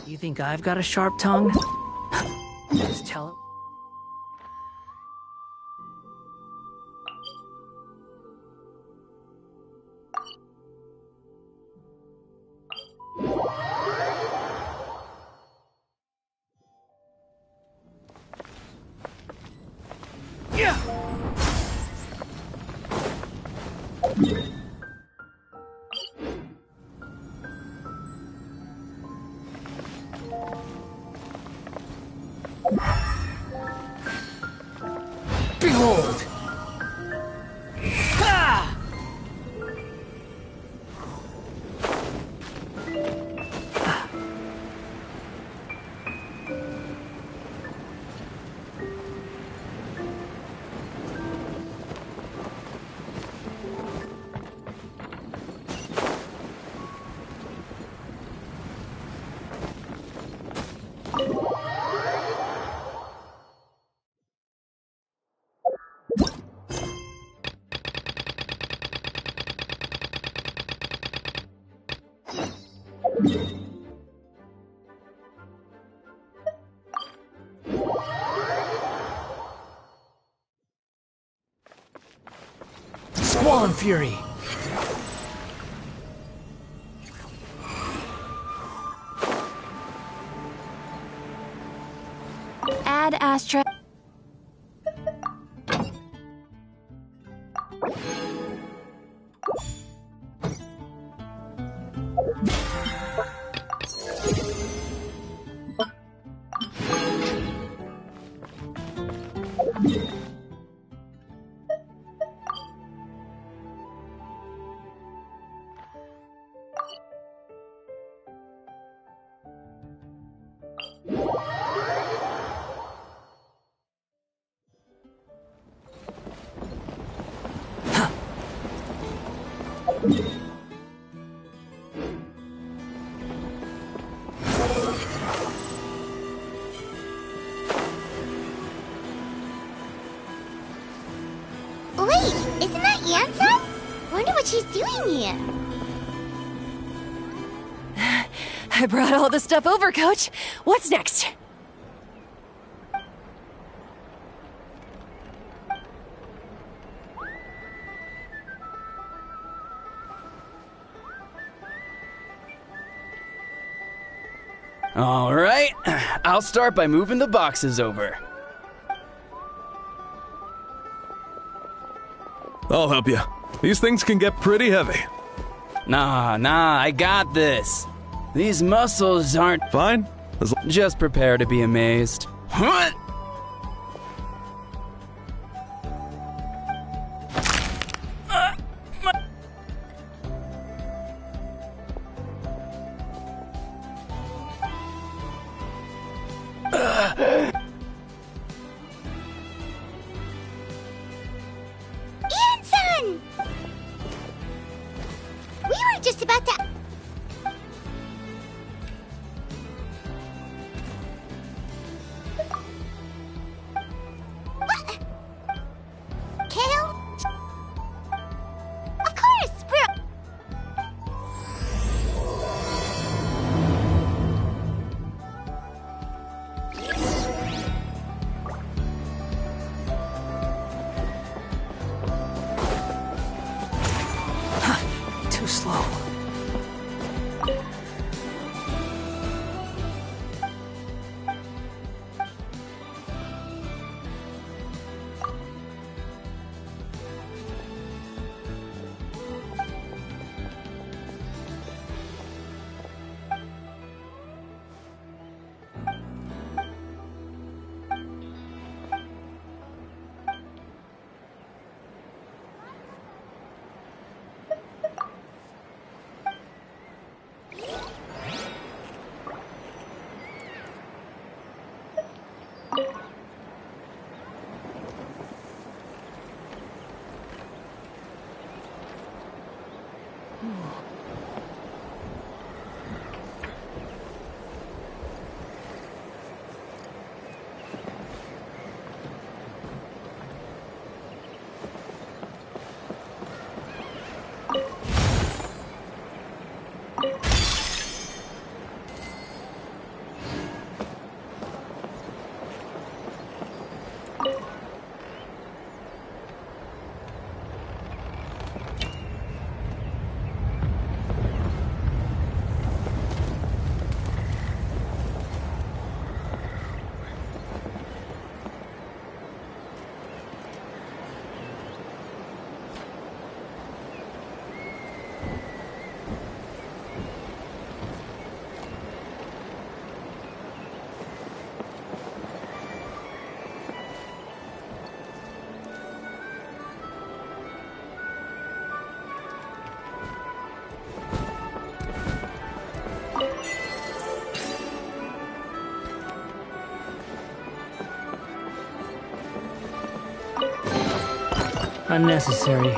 You think I've got a sharp tongue? Just tell it. Behold! Ha! Squall and Fury! Add Astra. Wait, isn't that Yansan? Wonder what she's doing here. I brought all the stuff over, Coach. What's next? All right, I'll start by moving the boxes over. I'll help you. These things can get pretty heavy. Nah, I got this. These muscles aren't... Fine? Just prepare to be amazed. Huh? Yansan! We were just about to... What? Kale? Of course, bro. Too slow. Unnecessary.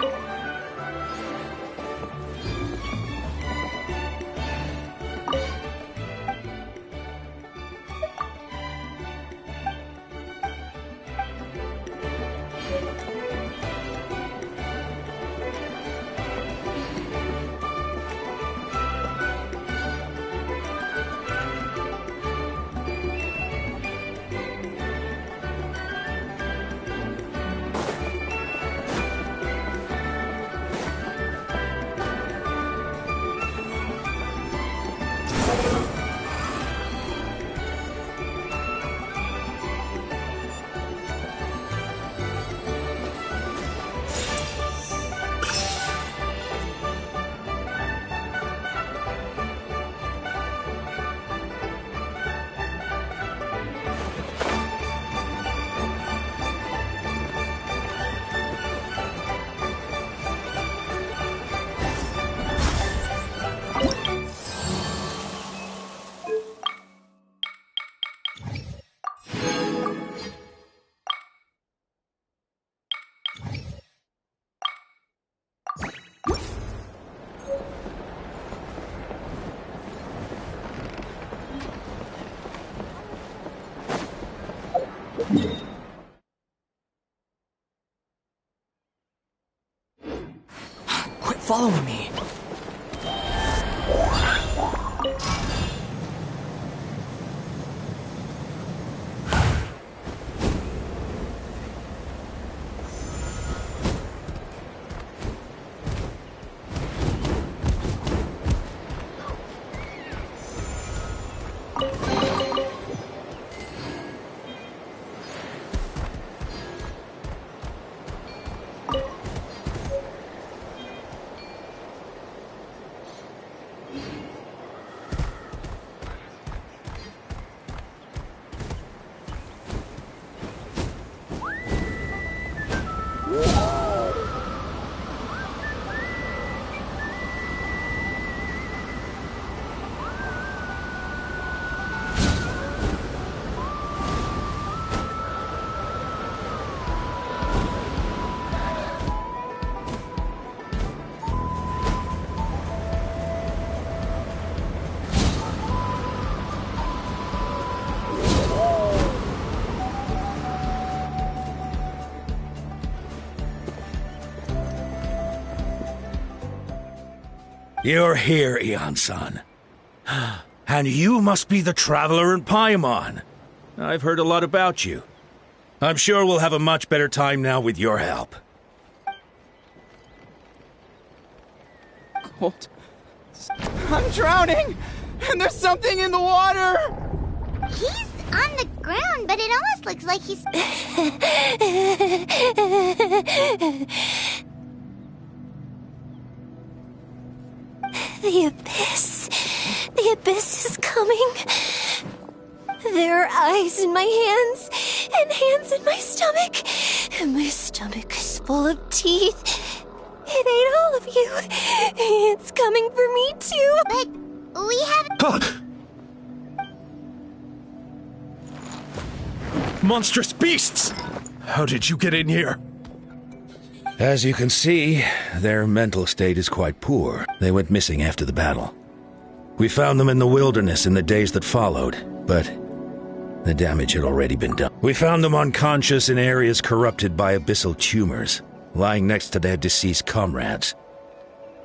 Quit following me. You're here, Ian-san. And you must be the traveler in Paimon. I've heard a lot about you. I'm sure we'll have a much better time now with your help. Cold. I'm drowning! And there's something in the water! He's on the ground, but it almost looks like he's... The abyss. The abyss is coming. There are eyes in my hands, and hands in my stomach. And my stomach is full of teeth. It ate all of you. It's coming for me too. But we have... Monstrous beasts! How did you get in here? As you can see, their mental state is quite poor. They went missing after the battle. We found them in the wilderness in the days that followed, but the damage had already been done. We found them unconscious in areas corrupted by abyssal tumors, lying next to their deceased comrades.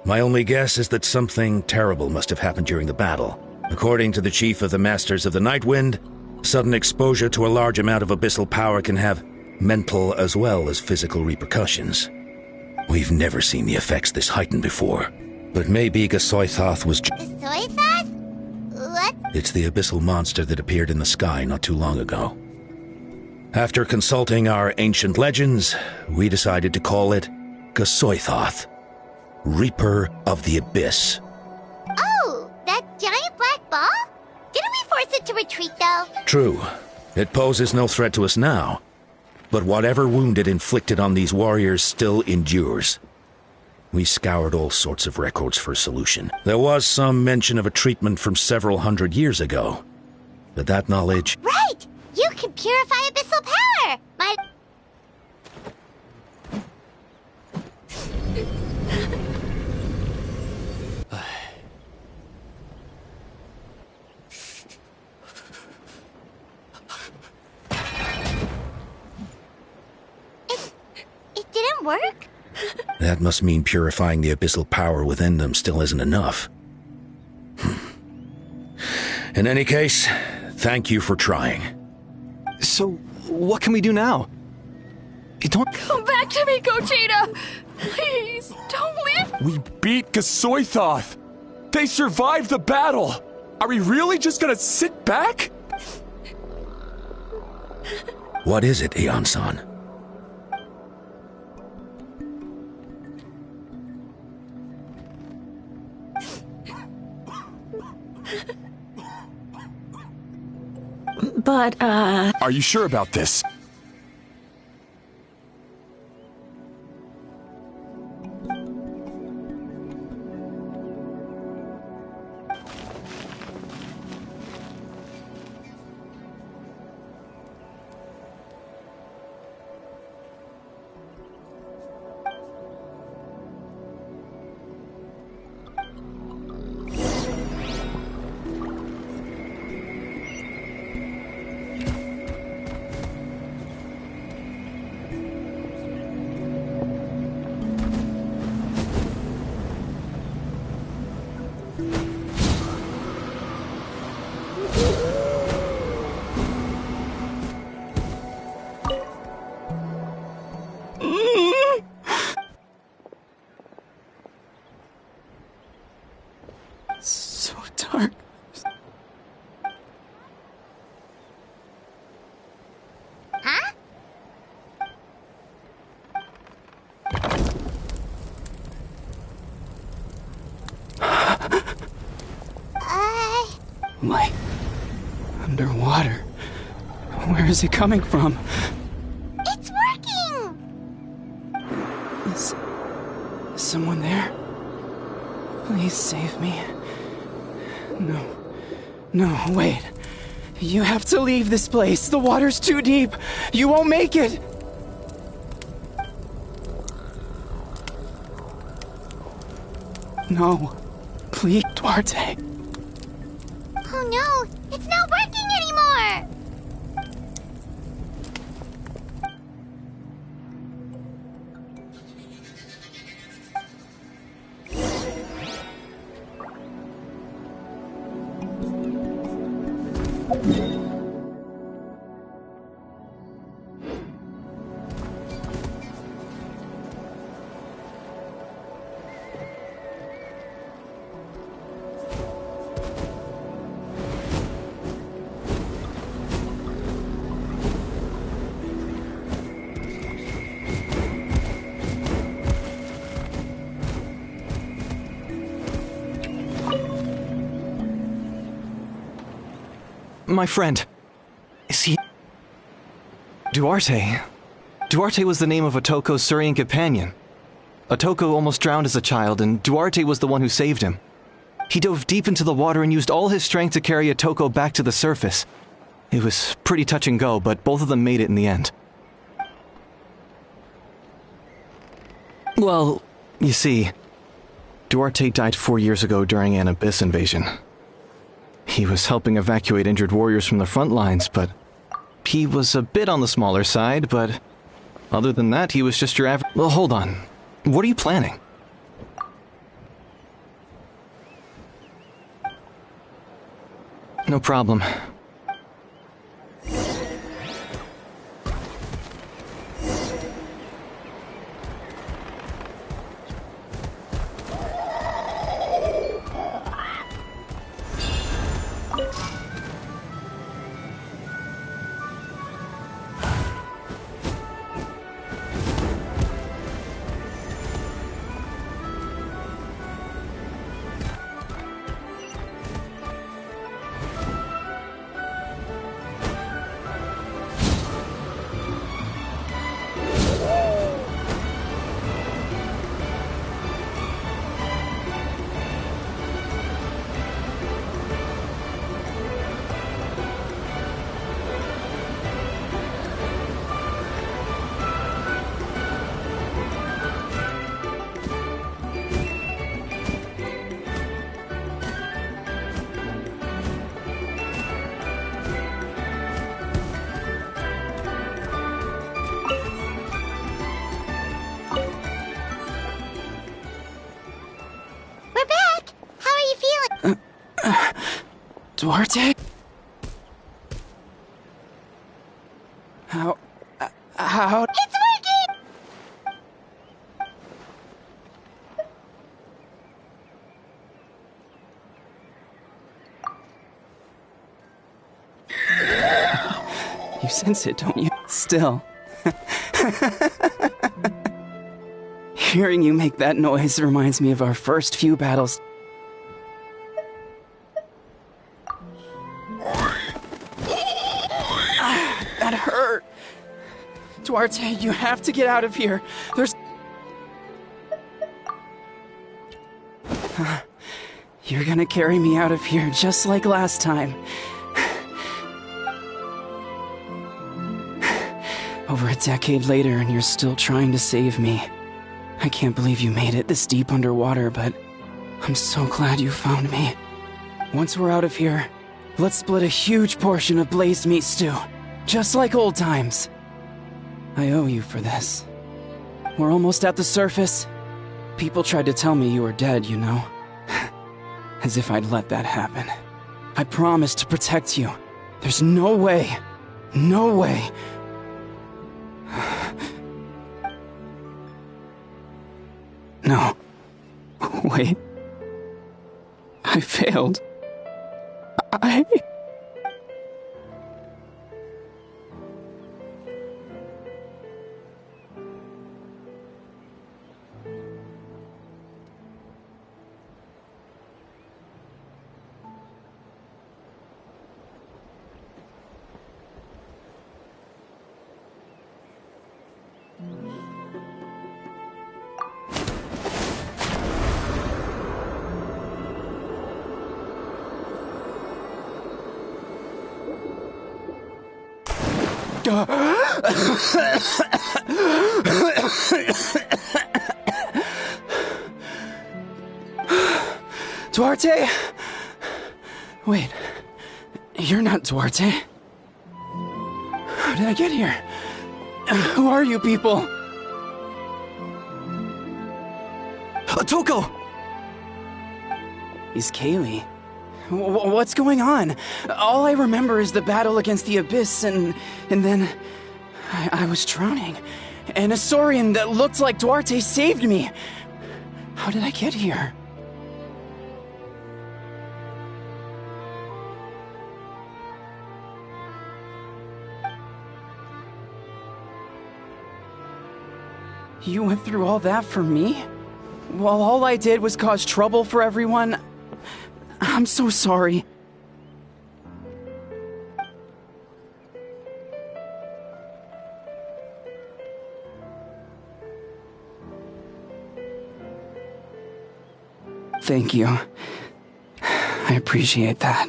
My only guess is that something terrible must have happened during the battle. According to the chief of the Masters of the Nightwind, sudden exposure to a large amount of abyssal power can have mental as well as physical repercussions. We've never seen the effects this heightened before, but maybe Gasoithoth was... Gasoithoth? What? It's the abyssal monster that appeared in the sky not too long ago. After consulting our ancient legends, we decided to call it Gasoithoth, Reaper of the Abyss. Oh, that giant black ball? Didn't we force it to retreat, though? True. It poses no threat to us now, but whatever wound it inflicted on these warriors still endures. We scoured all sorts of records for a solution. There was some mention of a treatment from several hundred years ago, but that knowledge... Right! You can purify abyssal power! That must mean purifying the abyssal power within them still isn't enough. In any case, thank you for trying. So, what can we do now? Don't Come back to me, Gogeta! Please, don't leave. We beat Gasoithoth! They survived the battle! Are we really just gonna sit back? What is it, Aeon-san? But, Are you sure about this? So dark. Huh? Light. Underwater. Where is it coming from? It's working! Is someone there? Please save me. No. No, wait. You have to leave this place. The water's too deep. You won't make it. No. Please, Duarte. Oh no, it's not working anymore! My friend. Is he... Duarte. Duarte was the name of Otoko's Surian companion. Otoko almost drowned as a child, and Duarte was the one who saved him. He dove deep into the water and used all his strength to carry Otoko back to the surface. It was pretty touch and go, but both of them made it in the end. Well, you see, Duarte died 4 years ago during an abyss invasion. He was helping evacuate injured warriors from the front lines, but he was a bit on the smaller side, but other than that, he was just your average... Well, hold on. What are you planning? No problem. Duarte? How? It's working! You sense it, don't you? Still. Hearing you make that noise reminds me of our first few battles. That hurt. Duarte, you have to get out of here. There's... You're gonna carry me out of here just like last time. Over a decade later, and you're still trying to save me. I can't believe you made it this deep underwater, but I'm so glad you found me. Once we're out of here, let's split a huge portion of blazed meat stew, just like old times. I owe you for this. We're almost at the surface. People tried to tell me you were dead, you know. As if I'd let that happen. I promised to protect you. There's no way. No way. No. Wait. I failed. Duarte? Wait, you're not Duarte. How did I get here? Who are you people? Toko! Is Kaylee? What's going on? All I remember is the battle against the Abyss, and then I was drowning. And a Saurian that looked like Duarte saved me. How did I get here? You went through all that for me? While all I did was cause trouble for everyone? I'm so sorry. Thank you. I appreciate that.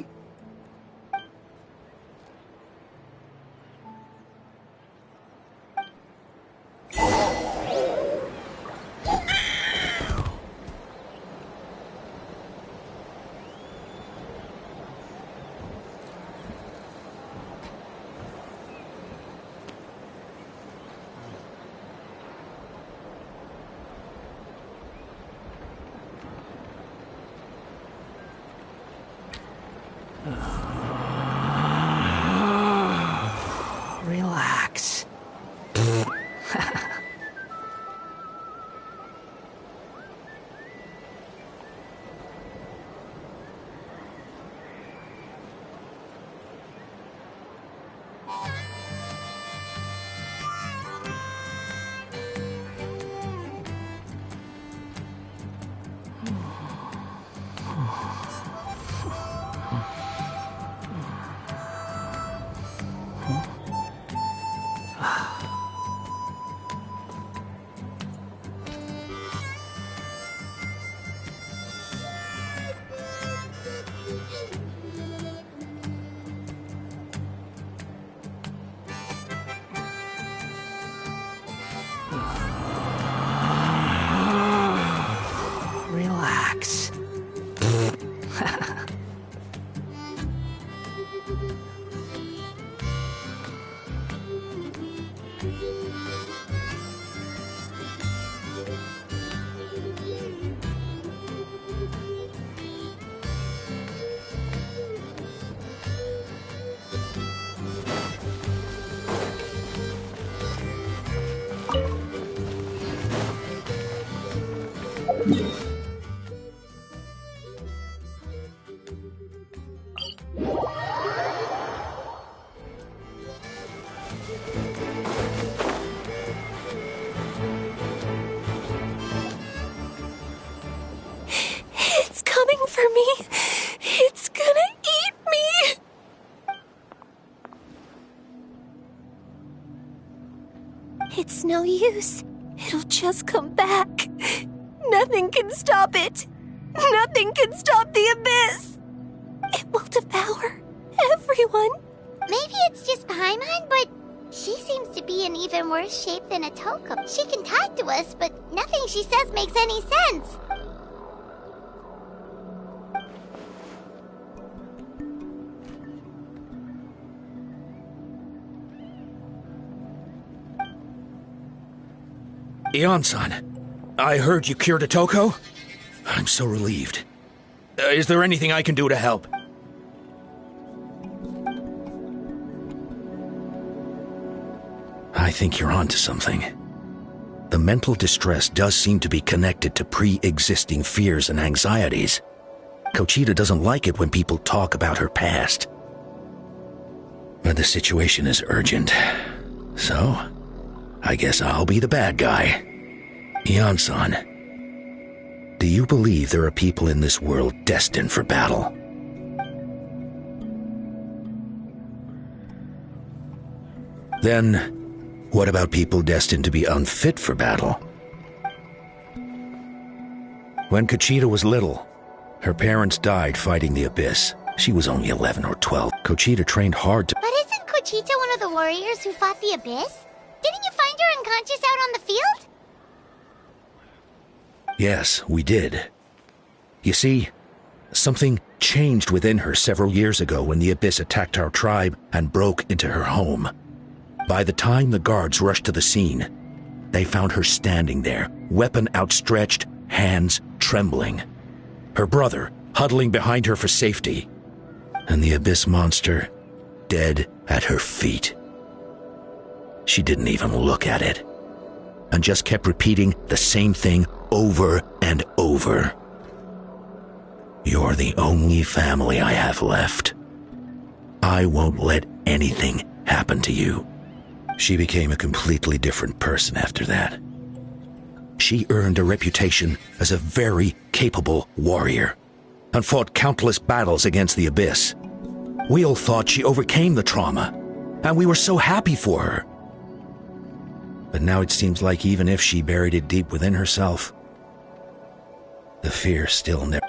Relax. Relax. me. It's gonna eat me. It's no use. It'll just come back. Nothing can stop it. Nothing can stop the abyss. It will devour everyone. Maybe it's just Paimon, but she seems to be in even worse shape than a Toko. She can talk to us, but nothing she says makes any sense. Ion-san, I heard you cured a Toko? I'm so relieved. Is there anything I can do to help? I think you're onto something. The mental distress does seem to be connected to pre-existing fears and anxieties. Kochita doesn't like it when people talk about her past. But the situation is urgent. So, I guess I'll be the bad guy. Ion-san, do you believe there are people in this world destined for battle? Then, what about people destined to be unfit for battle? When Kochita was little, her parents died fighting the Abyss. She was only 11 or 12. Kochita trained hard to— But isn't Kochita one of the warriors who fought the Abyss? Didn't you find her unconscious out on the field? Yes, we did. You see, something changed within her several years ago when the Abyss attacked our tribe and broke into her home. By the time the guards rushed to the scene, they found her standing there, weapon outstretched, hands trembling. Her brother huddling behind her for safety, and the Abyss monster dead at her feet. She didn't even look at it, and just kept repeating the same thing over and over. You're the only family I have left. I won't let anything happen to you. She became a completely different person after that. She earned a reputation as a very capable warrior and fought countless battles against the Abyss. We all thought she overcame the trauma, and we were so happy for her. But now it seems like even if she buried it deep within herself, the fear still never—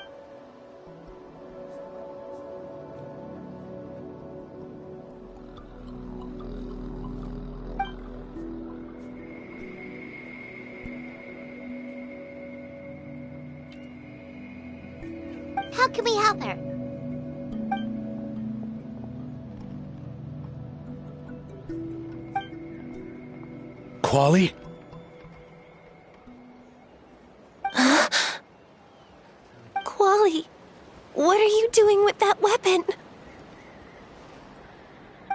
How can we help her? Quali? Quali, what are you doing with that weapon?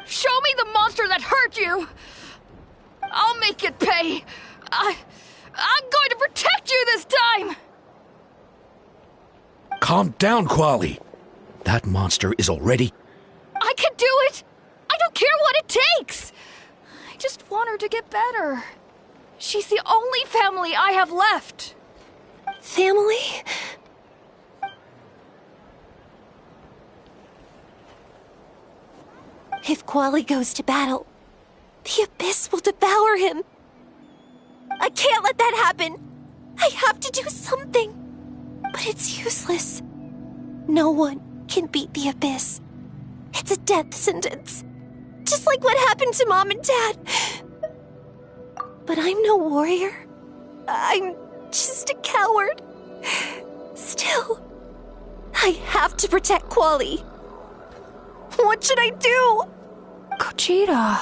Show me the monster that hurt you! I'll make it pay! I'm going to protect you this time! Calm down, Quali. That monster is already— I can do it! I don't care what it takes! I just want her to get better. She's the only family I have left. Family? If Quali goes to battle, the Abyss will devour him. I can't let that happen. I have to do something. But it's useless. No one can beat the Abyss. It's a death sentence. Just like what happened to Mom and Dad. But I'm no warrior. I'm just a coward. Still, I have to protect Quali. What should I do? Kochita.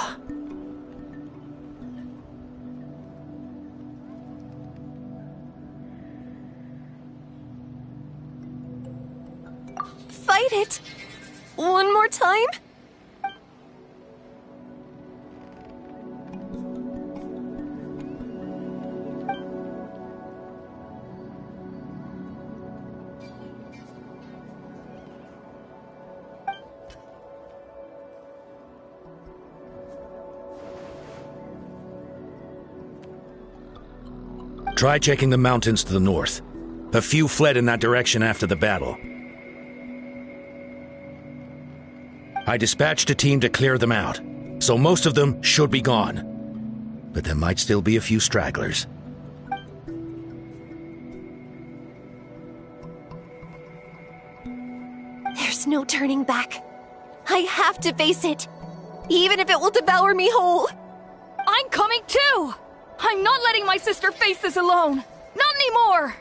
Fight it. One more time? Try checking the mountains to the north. A few fled in that direction after the battle. I dispatched a team to clear them out, so most of them should be gone. But there might still be a few stragglers. There's no turning back. I have to face it, even if it will devour me whole. I'm coming too! I'm not letting my sister face this alone! Not anymore!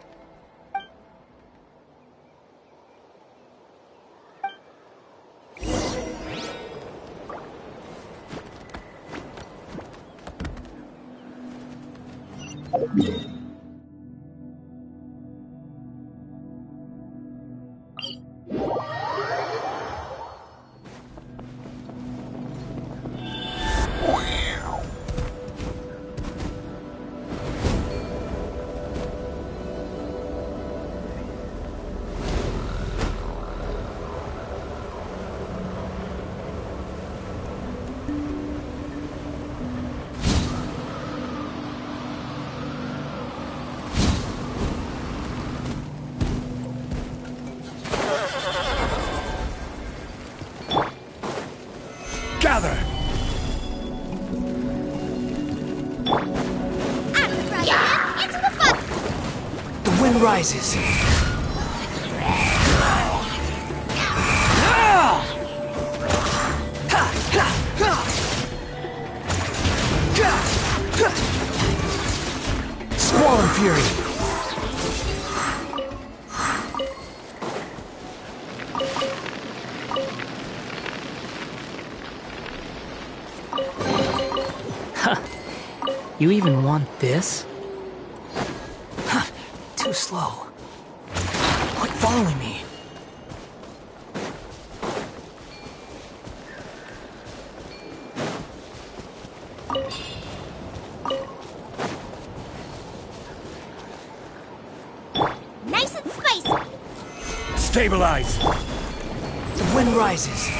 Gather! Into the fun! The wind rises. Squall and fury. You even want this? Too slow. Quit following me. Nice and spicy! Stabilize! The wind rises.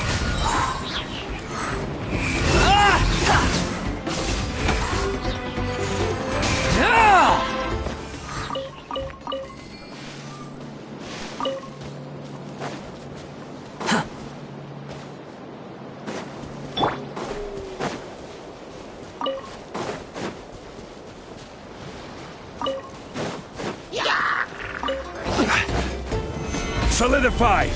Solidify!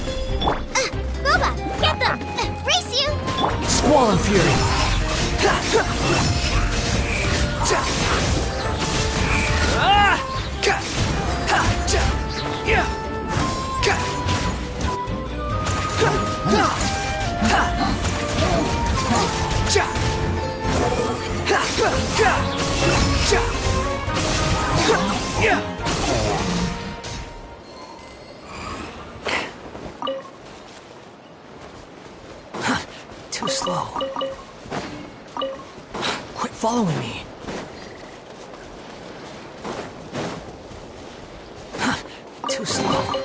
Boba, get them! Race you! Squall and fury. Too slow. Quit following me. Too slow.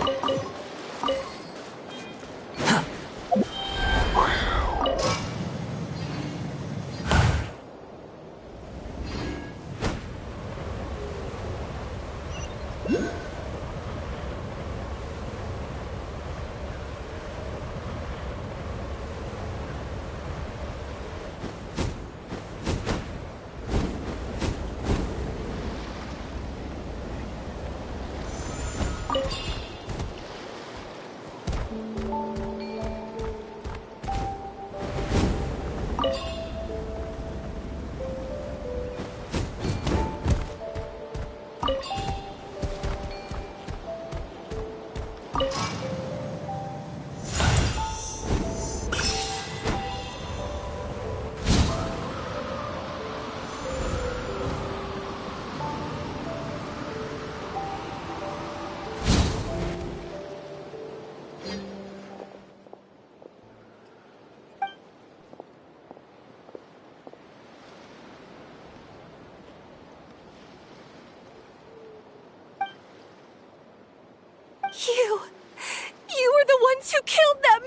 You were the ones who killed them!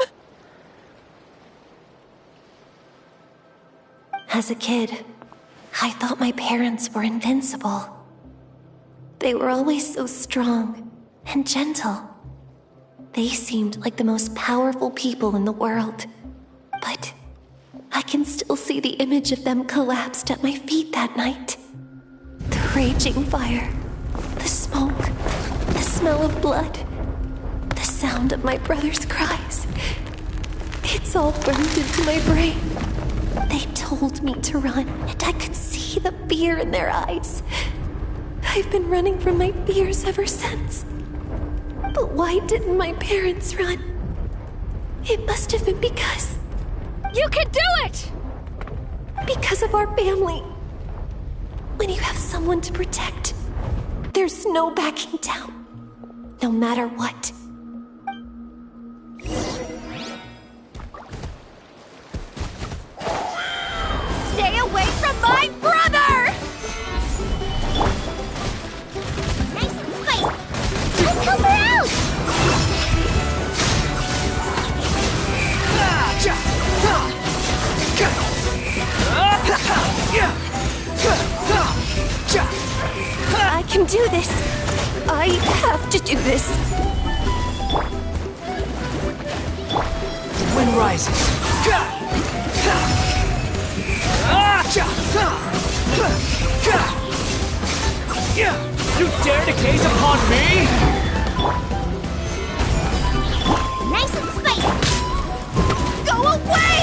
As a kid, I thought my parents were invincible. They were always so strong and gentle. They seemed like the most powerful people in the world. But I can still see the image of them collapsed at my feet that night. The raging fire, the smoke, the smell of blood, the sound of my brother's cries. It's all burned into my brain. They told me to run, and I could see the fear in their eyes. I've been running from my fears ever since. But why didn't my parents run? It must have been because... You can do it! Because of our family. When you have someone to protect, there's no backing down. No matter what. Stay away from my brother! Nice and spicy. Let's help her out! I can do this. I have to do this. Wind rises. You dare to gaze upon me? Nice and spicy. Go away!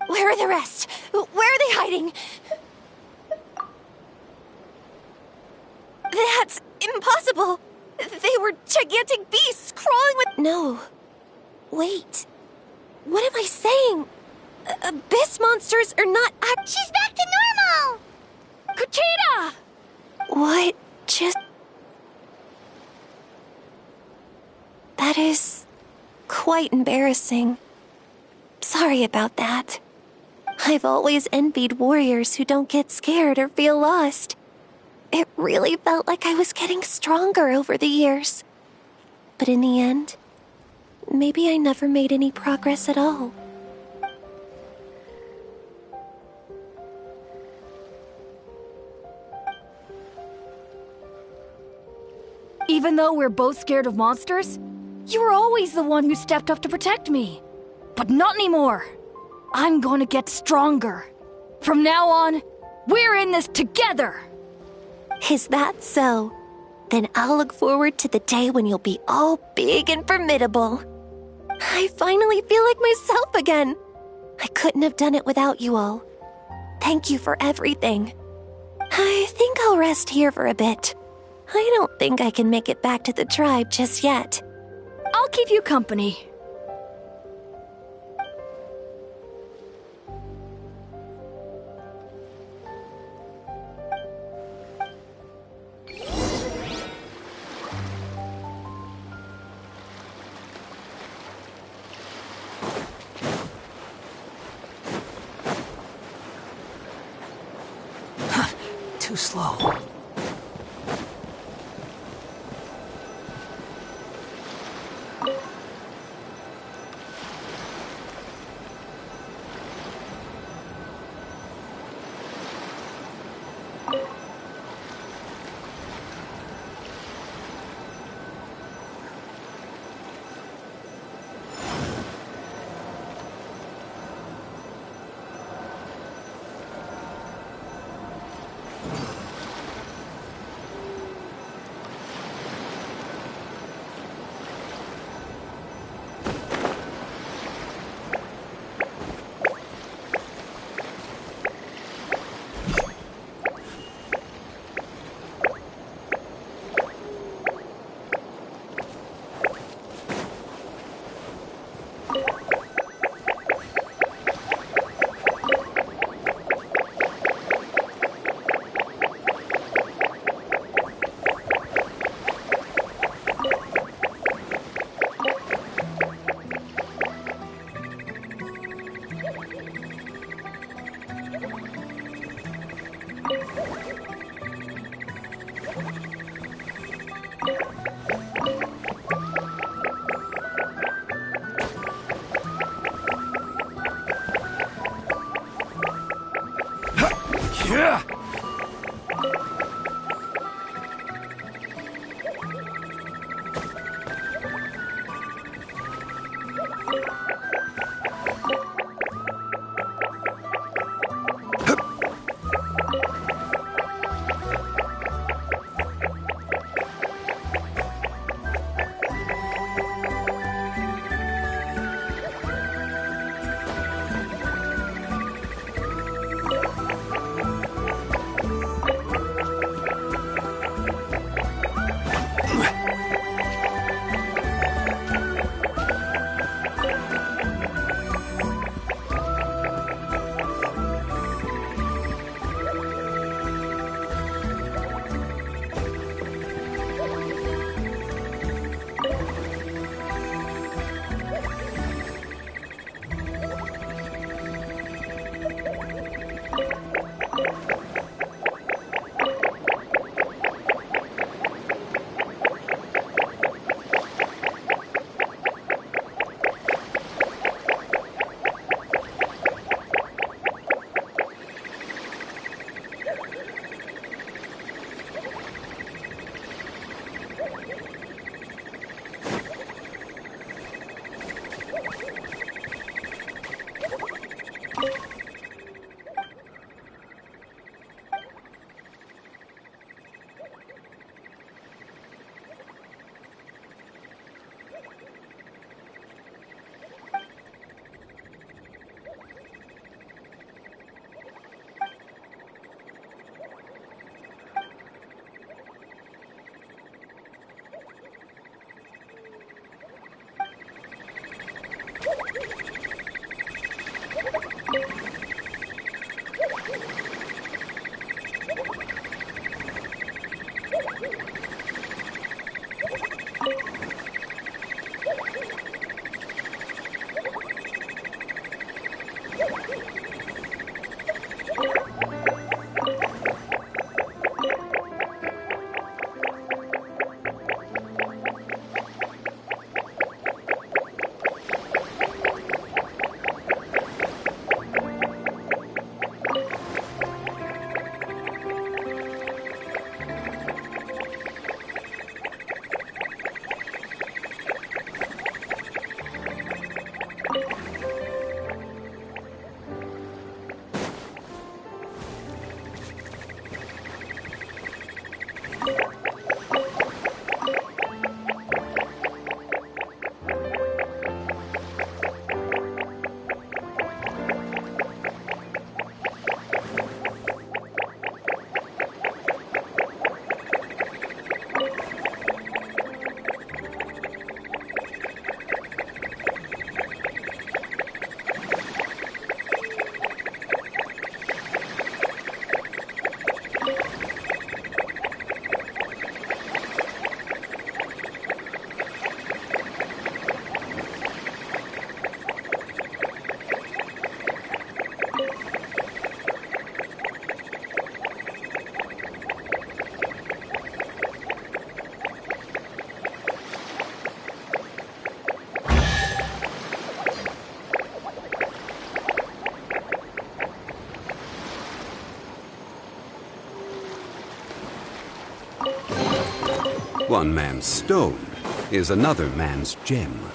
Where are the rest? Where are they hiding? That's impossible. They were gigantic beasts crawling with... No. Wait. What am I saying? Abyss monsters are not She's back to normal! Kuchita! What just... That is quite embarrassing. Sorry about that. I've always envied warriors who don't get scared or feel lost. It really felt like I was getting stronger over the years. But in the end, maybe I never made any progress at all. Even though we're both scared of monsters, you were always the one who stepped up to protect me. But not anymore. I'm going to get stronger. From now on, we're in this together. Is that so? Then I'll look forward to the day when you'll be all big and formidable. I finally feel like myself again. I couldn't have done it without you all. Thank you for everything. I think I'll rest here for a bit. I don't think I can make it back to the tribe just yet. I'll keep you company. Too slow. One man's stone is another man's gem.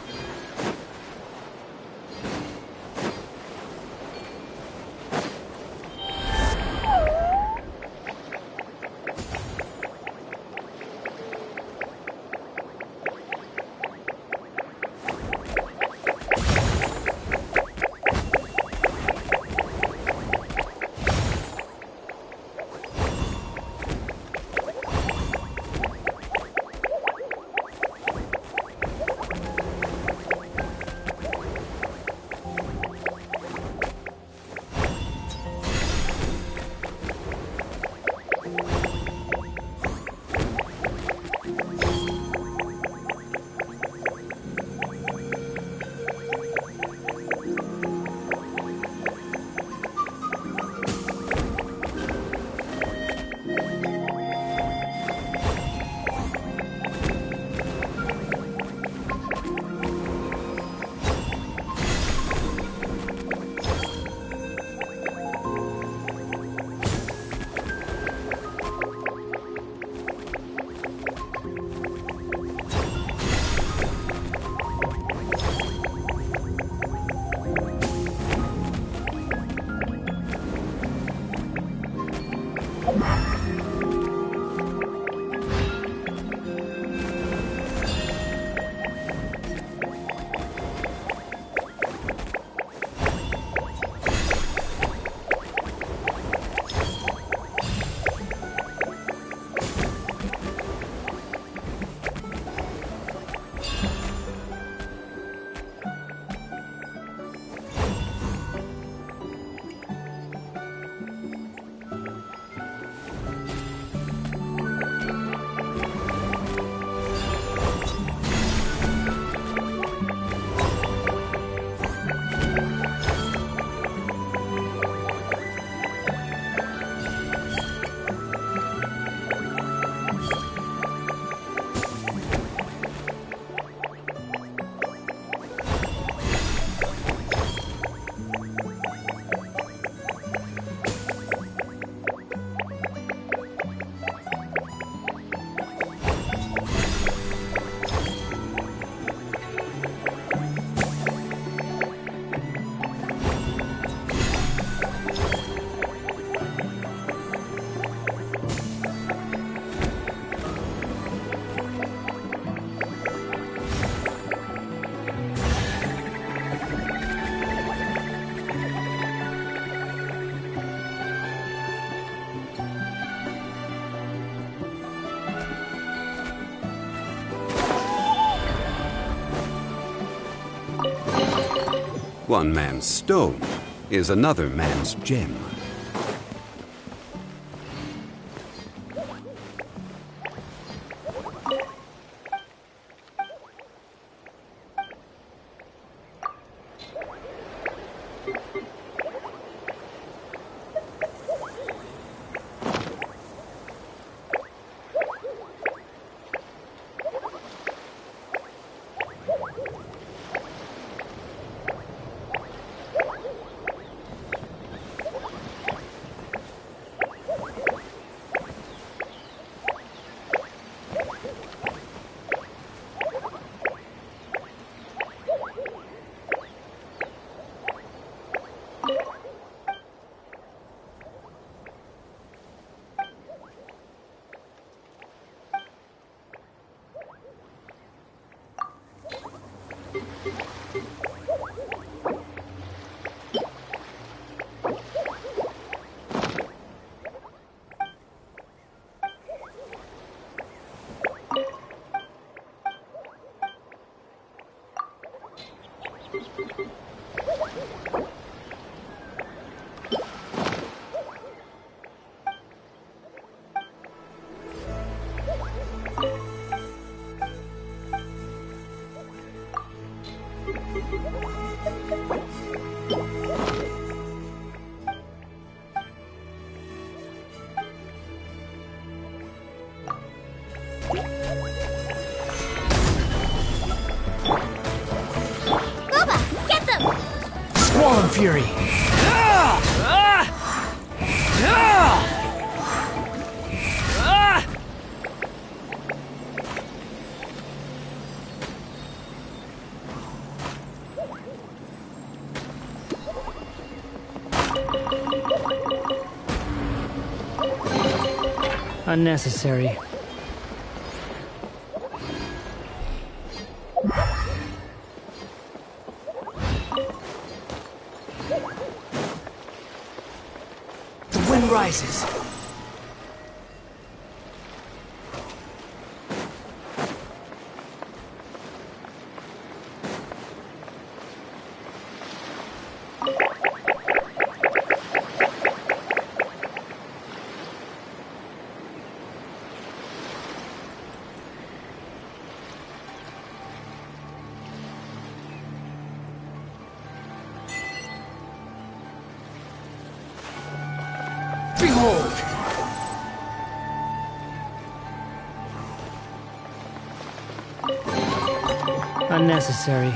One man's stone is another man's gem. Fury. Unnecessary. The wind rises. Behold! Unnecessary.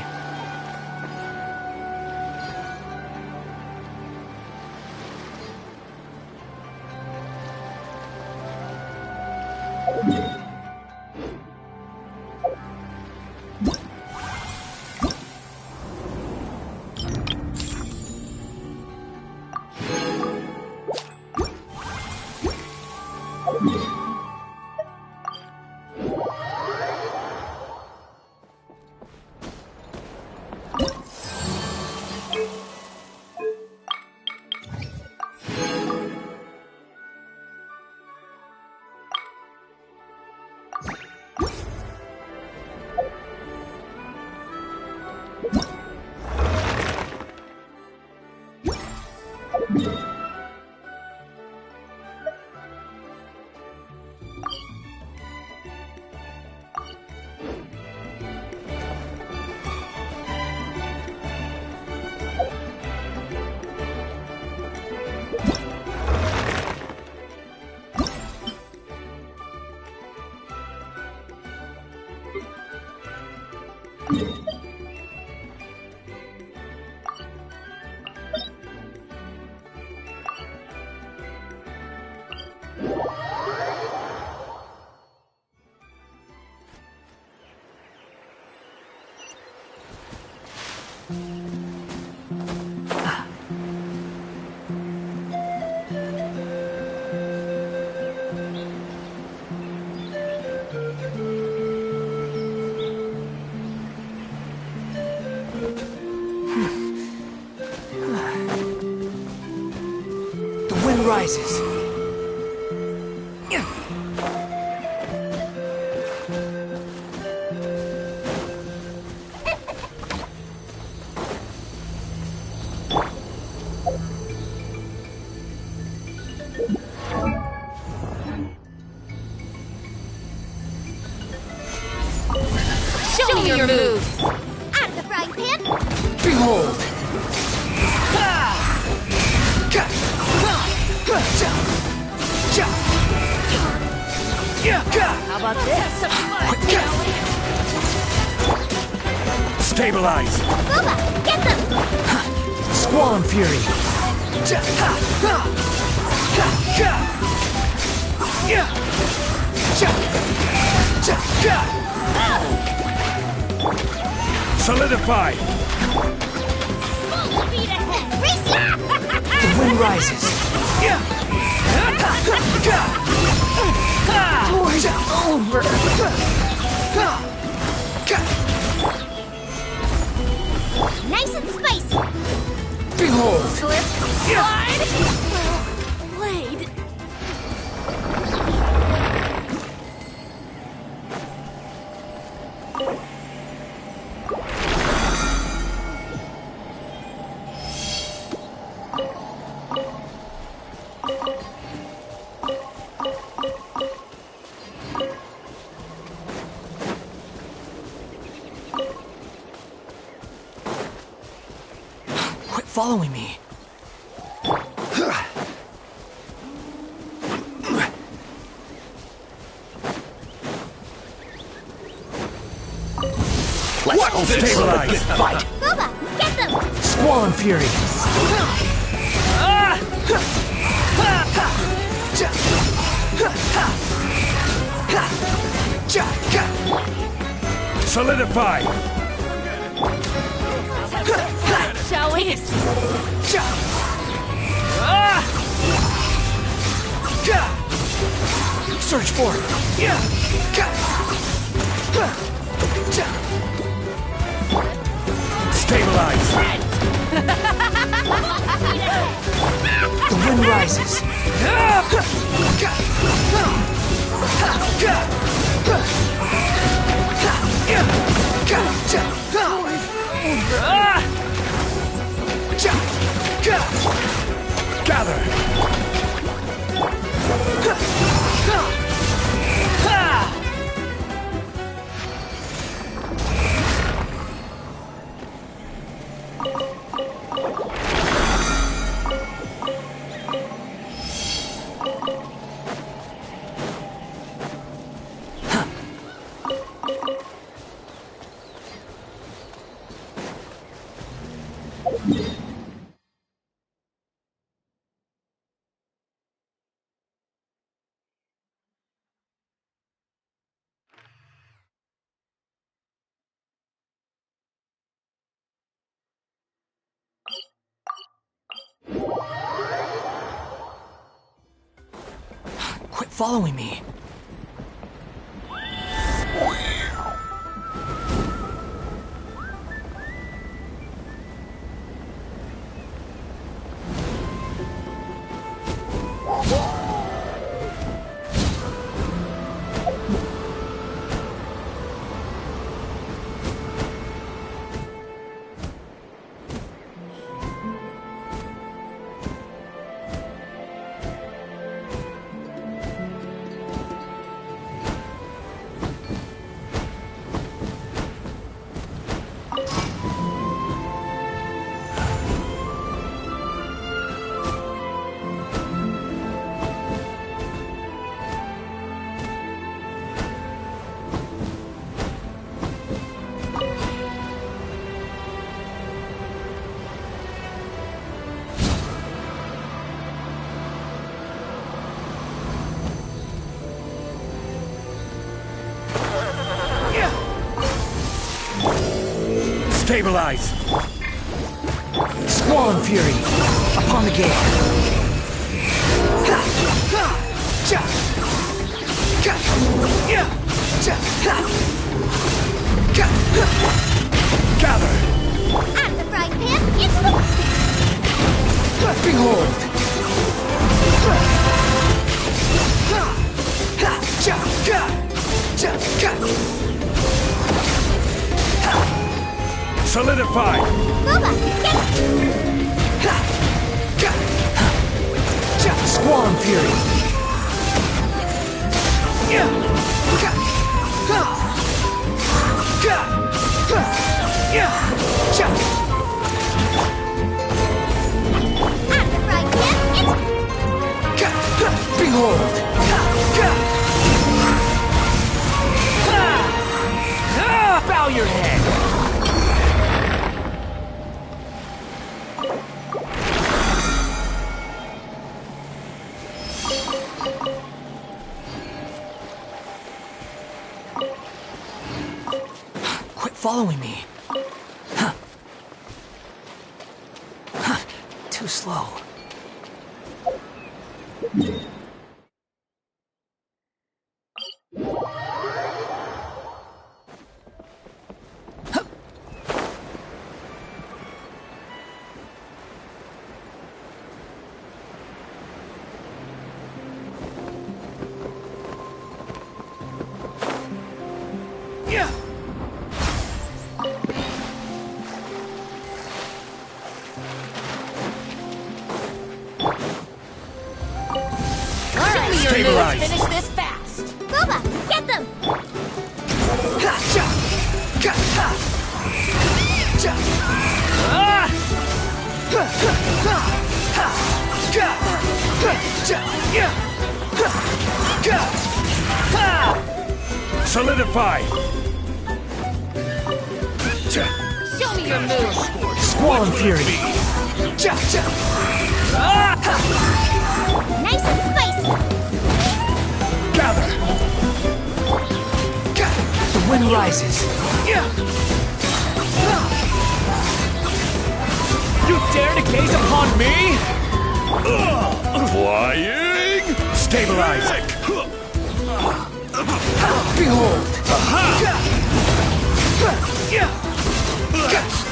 The wind rises. Show me your moves! Out of the frying pan! Behold! How about this? Stabilize! Booba, get them! Squall and Fury! Solidify! Full speed ahead! Race! The wind rises. War's over. Nice and spicy! Behold! Slip, slide! Blade! Quit following me. Let's go stabilize! Fight! Booba, get them! Squall and Fury! Solidify! Shall we? Search for it. Stabilize. The wind rises. Gather. Quit following me. Stabilize. Squall Fury. Upon the gate. Gather. Out of the frying pan, it's the... Behold. Solidify. Boba, get Squall Fury. out of the frying pan, it's... Behold. Bow your head. Quit following me. Too slow. Stabilize. Finish this fast. Boba, get them! Solidify. Show me your moves. Squall Fury. Nice and spicy! Gather. The wind rises. You dare to gaze upon me? Flying. Stabilize. Behold!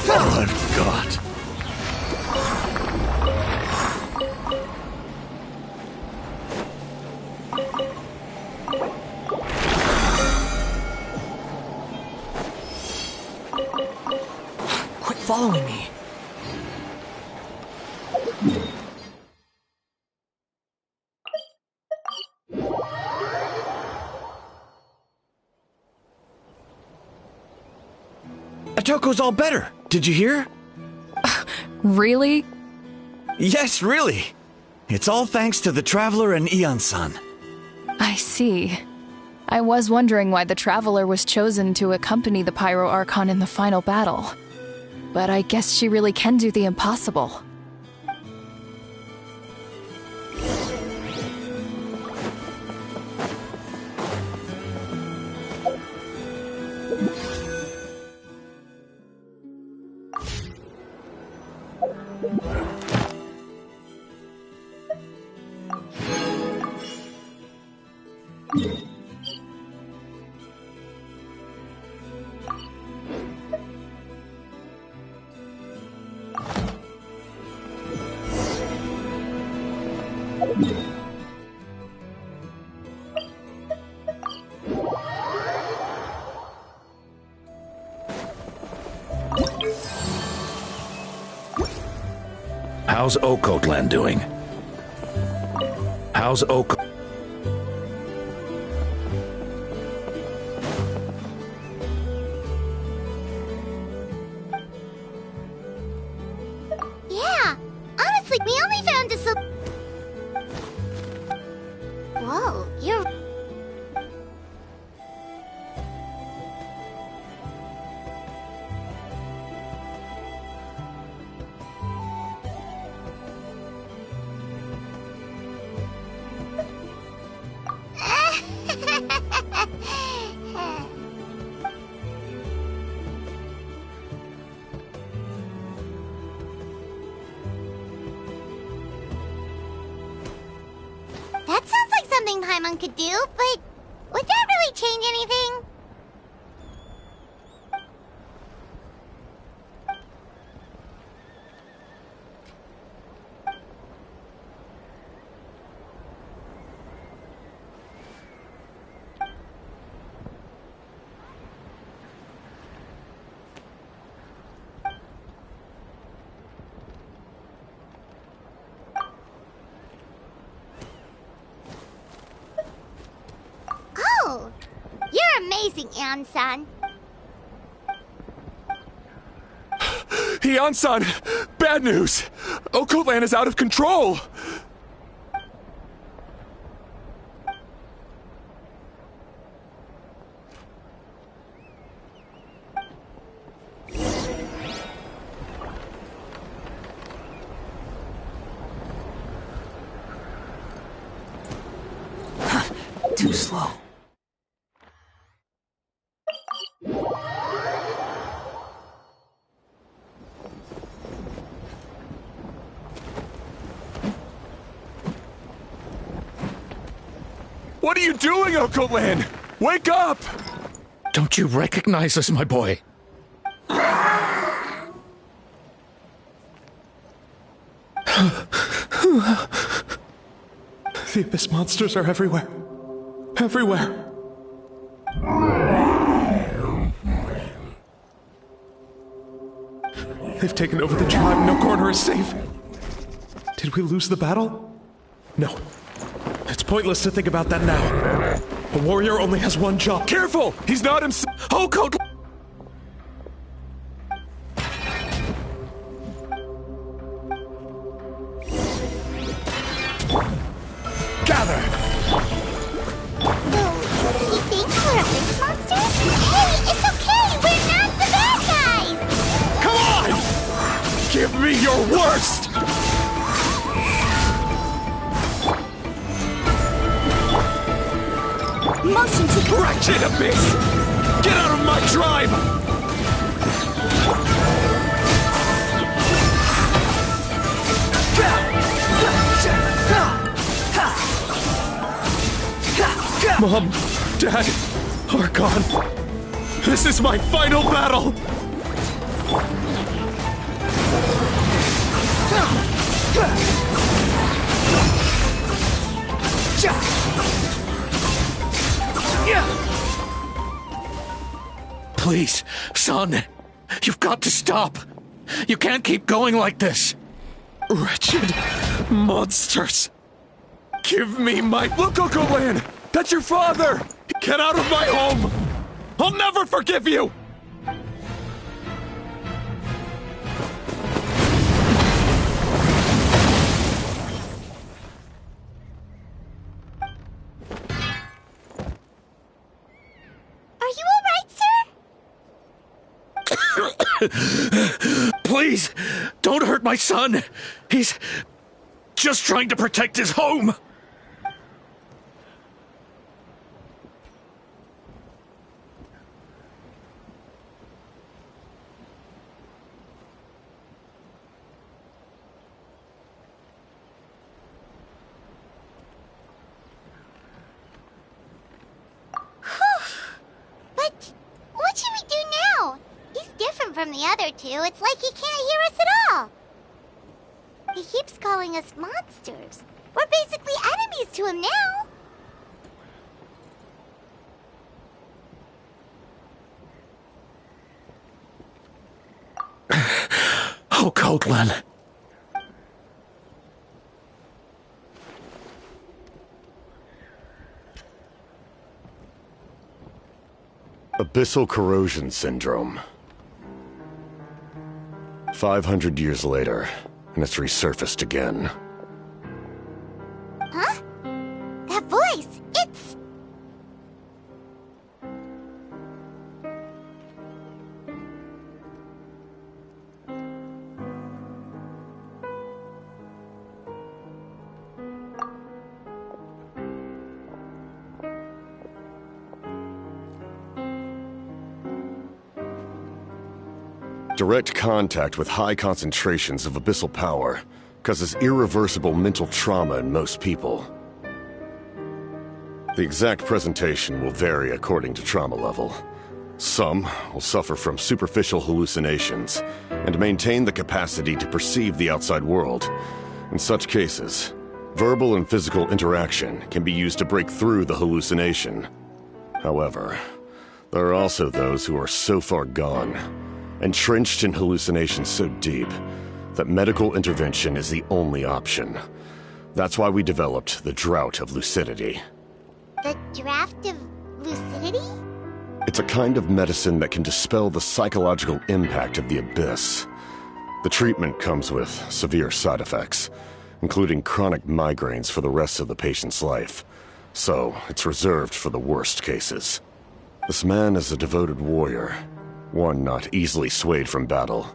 All I've got. Quit following me. Atoko's all better. Did you hear? Really? Yes, really. It's all thanks to the Traveler and Eon-san. I see. I was wondering why the Traveler was chosen to accompany the Pyro Archon in the final battle. But I guess she really can do the impossible. How's Okotland doing? How's Oko... Yeah, honestly, we only found a Whoa, you're... That sounds like something Paimon could do, but would that really change anything? Oh, you're amazing, Eon-san. Eon-san! Bad news! Okotland is out of control! Too slow. What are you doing, Okotland? Wake up! Don't you recognize us, my boy? The Abyss monsters are everywhere. Everywhere. They've taken over the tribe. No corner is safe. Did we lose the battle? No. It's pointless to think about that now. A warrior only has one job. Careful! He's not himself. Okotland! Gather! So, he thinks we're Abyss monsters? Hey, it's okay! We're not the bad guys! Come on! Give me your worst! Motion to Wretched Abyss! Get out of my tribe! Mom, Dad! Archon! This is my final battle! Please, son, you've got to stop. You can't keep going like this. Wretched monsters! Give me my... Look, Uncle Lan! That's your father! Get out of my home! I'll never forgive you! Are you alright, sir? Please, don't hurt my son. He's just trying to protect his home. But what should we do now? He's different from the other two. It's like he can't hear us at all. He keeps calling us monsters. We're basically enemies to him now. Oh, Coatlan. Abyssal corrosion syndrome. 500 years later, and it's resurfaced again. Huh? That voice! It's... Direct contact with high concentrations of abyssal power causes irreversible mental trauma in most people. The exact presentation will vary according to trauma level. Some will suffer from superficial hallucinations and maintain the capacity to perceive the outside world. In such cases, verbal and physical interaction can be used to break through the hallucination. However, there are also those who are so far gone, entrenched in hallucinations so deep, that medical intervention is the only option. That's why we developed the Drought of Lucidity. The Draft of Lucidity? It's a kind of medicine that can dispel the psychological impact of the abyss. The treatment comes with severe side effects, including chronic migraines for the rest of the patient's life. So, it's reserved for the worst cases. This man is a devoted warrior, one not easily swayed from battle.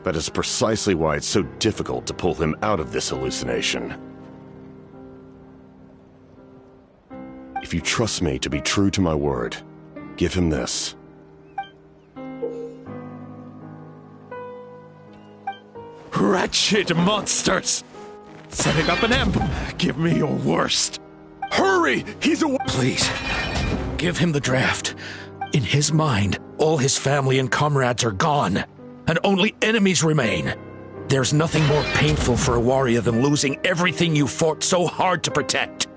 That is precisely why it's so difficult to pull him out of this hallucination. If you trust me to be true to my word, give him this. Wretched monsters! Setting up an ambush. Give me your worst. Hurry! He's a... Please, give him the draft. In his mind, all his family and comrades are gone, and only enemies remain. There's nothing more painful for a warrior than losing everything you fought so hard to protect.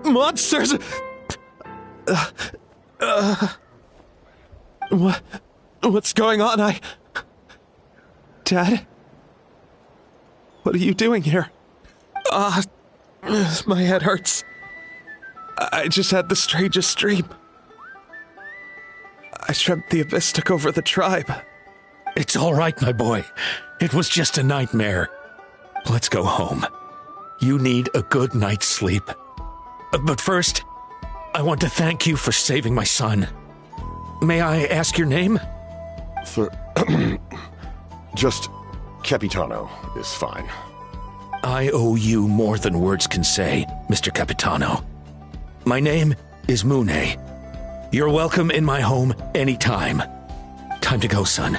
Monsters! What's going on? Dad? What are you doing here? My head hurts. I just had the strangest dream. I dreamt the Abyss took over the tribe. It's all right, my boy. It was just a nightmare. Let's go home. You need a good night's sleep. But first, I want to thank you for saving my son. May I ask your name? Just Capitano is fine. I owe you more than words can say, Mr. Capitano. My name is Mune. You're welcome in my home anytime. Time to go, son.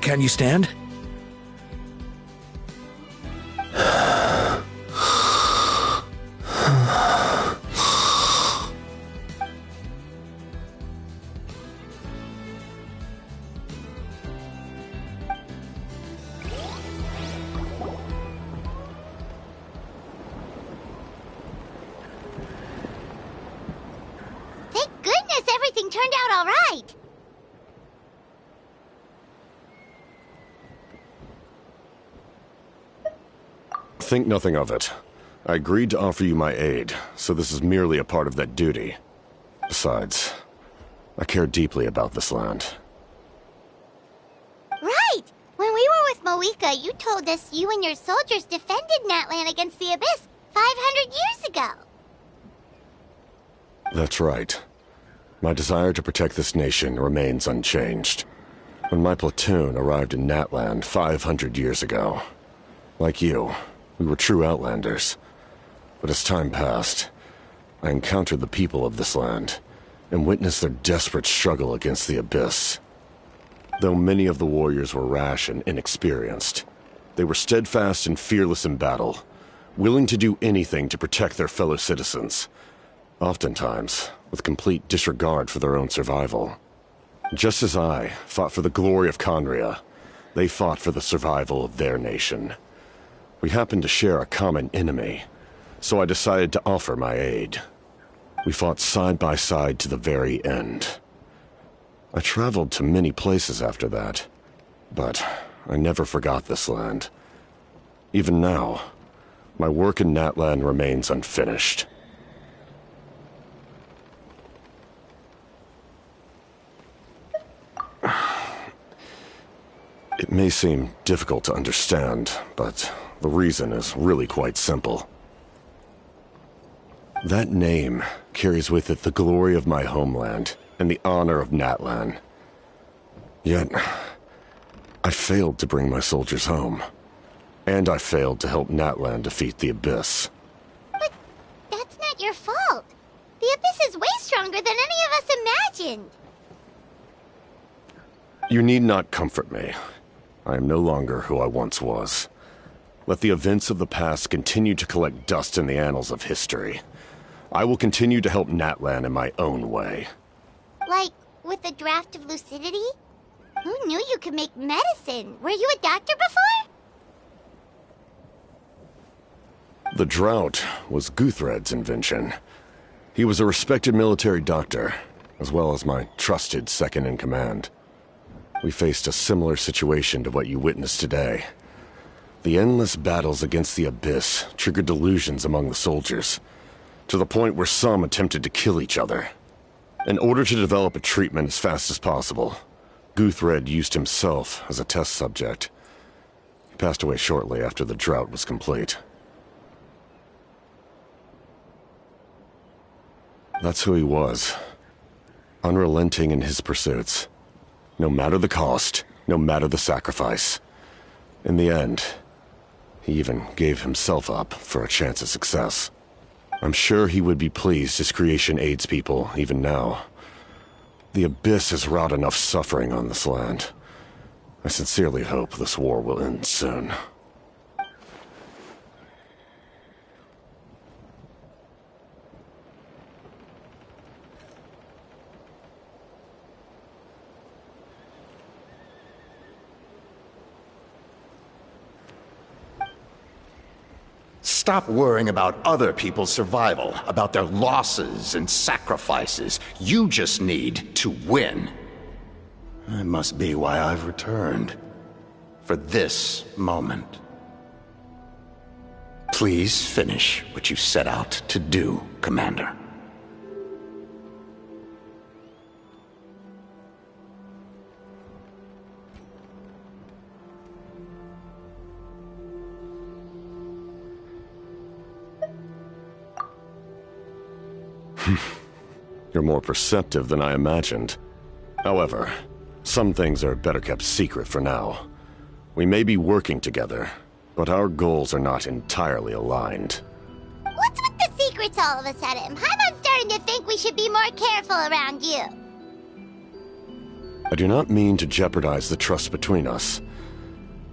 Can you stand? Thank goodness everything turned out all right. Think nothing of it. I agreed to offer you my aid, so this is merely a part of that duty. Besides, I care deeply about this land. Right! When we were with Moika, you told us you and your soldiers defended Natlan against the Abyss 500 years ago. That's right. My desire to protect this nation remains unchanged. When my platoon arrived in Natlan 500 years ago, like you, we were true outlanders. But as time passed, I encountered the people of this land and witnessed their desperate struggle against the Abyss. Though many of the warriors were rash and inexperienced, they were steadfast and fearless in battle, willing to do anything to protect their fellow citizens, oftentimes with complete disregard for their own survival. Just as I fought for the glory of Conria, they fought for the survival of their nation. We happened to share a common enemy, so I decided to offer my aid. We fought side by side to the very end. I traveled to many places after that, but I never forgot this land. Even now, my work in Natlan remains unfinished. It may seem difficult to understand, but the reason is really quite simple. That name carries with it the glory of my homeland and the honor of Natlan. Yet, I failed to bring my soldiers home. And I failed to help Natlan defeat the Abyss. But that's not your fault. The Abyss is way stronger than any of us imagined. You need not comfort me. I am no longer who I once was. Let the events of the past continue to collect dust in the annals of history. I will continue to help Natlan in my own way. Like, with the draft of lucidity? Who knew you could make medicine? Were you a doctor before? The drought was Guthred's invention. He was a respected military doctor, as well as my trusted second-in-command. We faced a similar situation to what you witnessed today. The endless battles against the Abyss triggered delusions among the soldiers, to the point where some attempted to kill each other. In order to develop a treatment as fast as possible, Guthred used himself as a test subject. He passed away shortly after the drought was complete. That's who he was. Unrelenting in his pursuits. No matter the cost, no matter the sacrifice. In the end, he even gave himself up for a chance at success. I'm sure he would be pleased his creation aids people, even now. The Abyss has wrought enough suffering on this land. I sincerely hope this war will end soon. Stop worrying about other people's survival, about their losses and sacrifices. You just need to win. That must be why I've returned. For this moment. Please finish what you set out to do, Commander. You're more perceptive than I imagined. However, some things are better kept secret for now. We may be working together, but our goals are not entirely aligned. What's with the secrets all of a sudden? I'm starting to think we should be more careful around you. I do not mean to jeopardize the trust between us.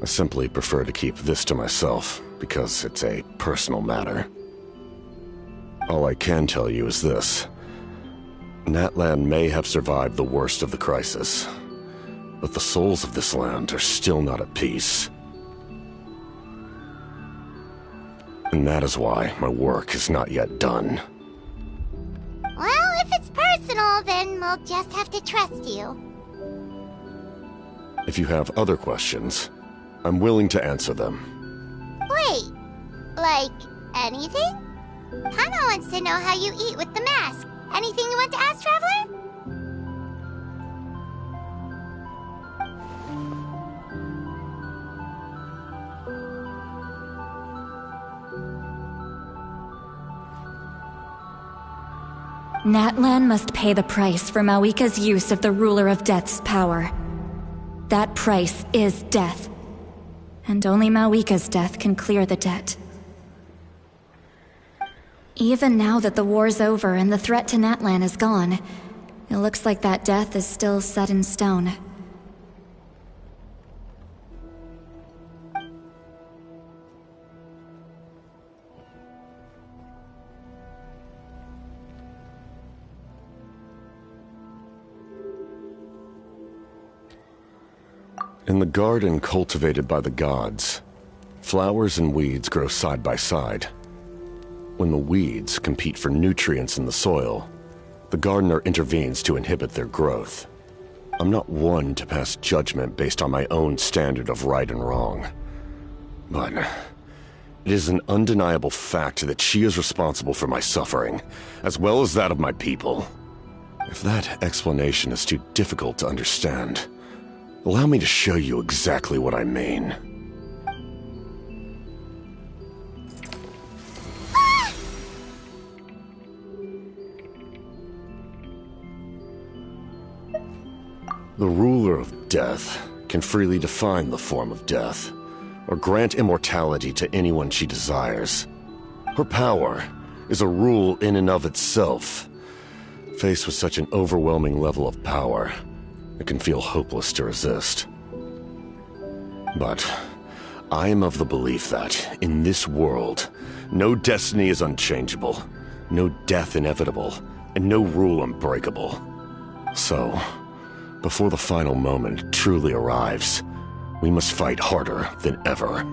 I simply prefer to keep this to myself, because it's a personal matter. All I can tell you is this. Natlan may have survived the worst of the crisis, but the souls of this land are still not at peace. And that is why my work is not yet done. Well, if it's personal, then we'll just have to trust you. If you have other questions, I'm willing to answer them. Wait, like anything? Paimon wants to know how you eat with the mask. Anything you want to ask, Traveler? Natlan must pay the price for Mawika's use of the Ruler of Death's power. That price is death. And only Mawika's death can clear the debt. Even now that the war's over and the threat to Natlan is gone, it looks like that death is still set in stone. In the garden cultivated by the gods, flowers and weeds grow side by side. When the weeds compete for nutrients in the soil, the gardener intervenes to inhibit their growth. I'm not one to pass judgment based on my own standard of right and wrong. But it is an undeniable fact that she is responsible for my suffering, as well as that of my people. If that explanation is too difficult to understand, allow me to show you exactly what I mean. The ruler of death can freely define the form of death, or grant immortality to anyone she desires. Her power is a rule in and of itself. Faced with such an overwhelming level of power, it can feel hopeless to resist. But I am of the belief that, in this world, no destiny is unchangeable, no death inevitable, and no rule unbreakable. So, before the final moment truly arrives, we must fight harder than ever.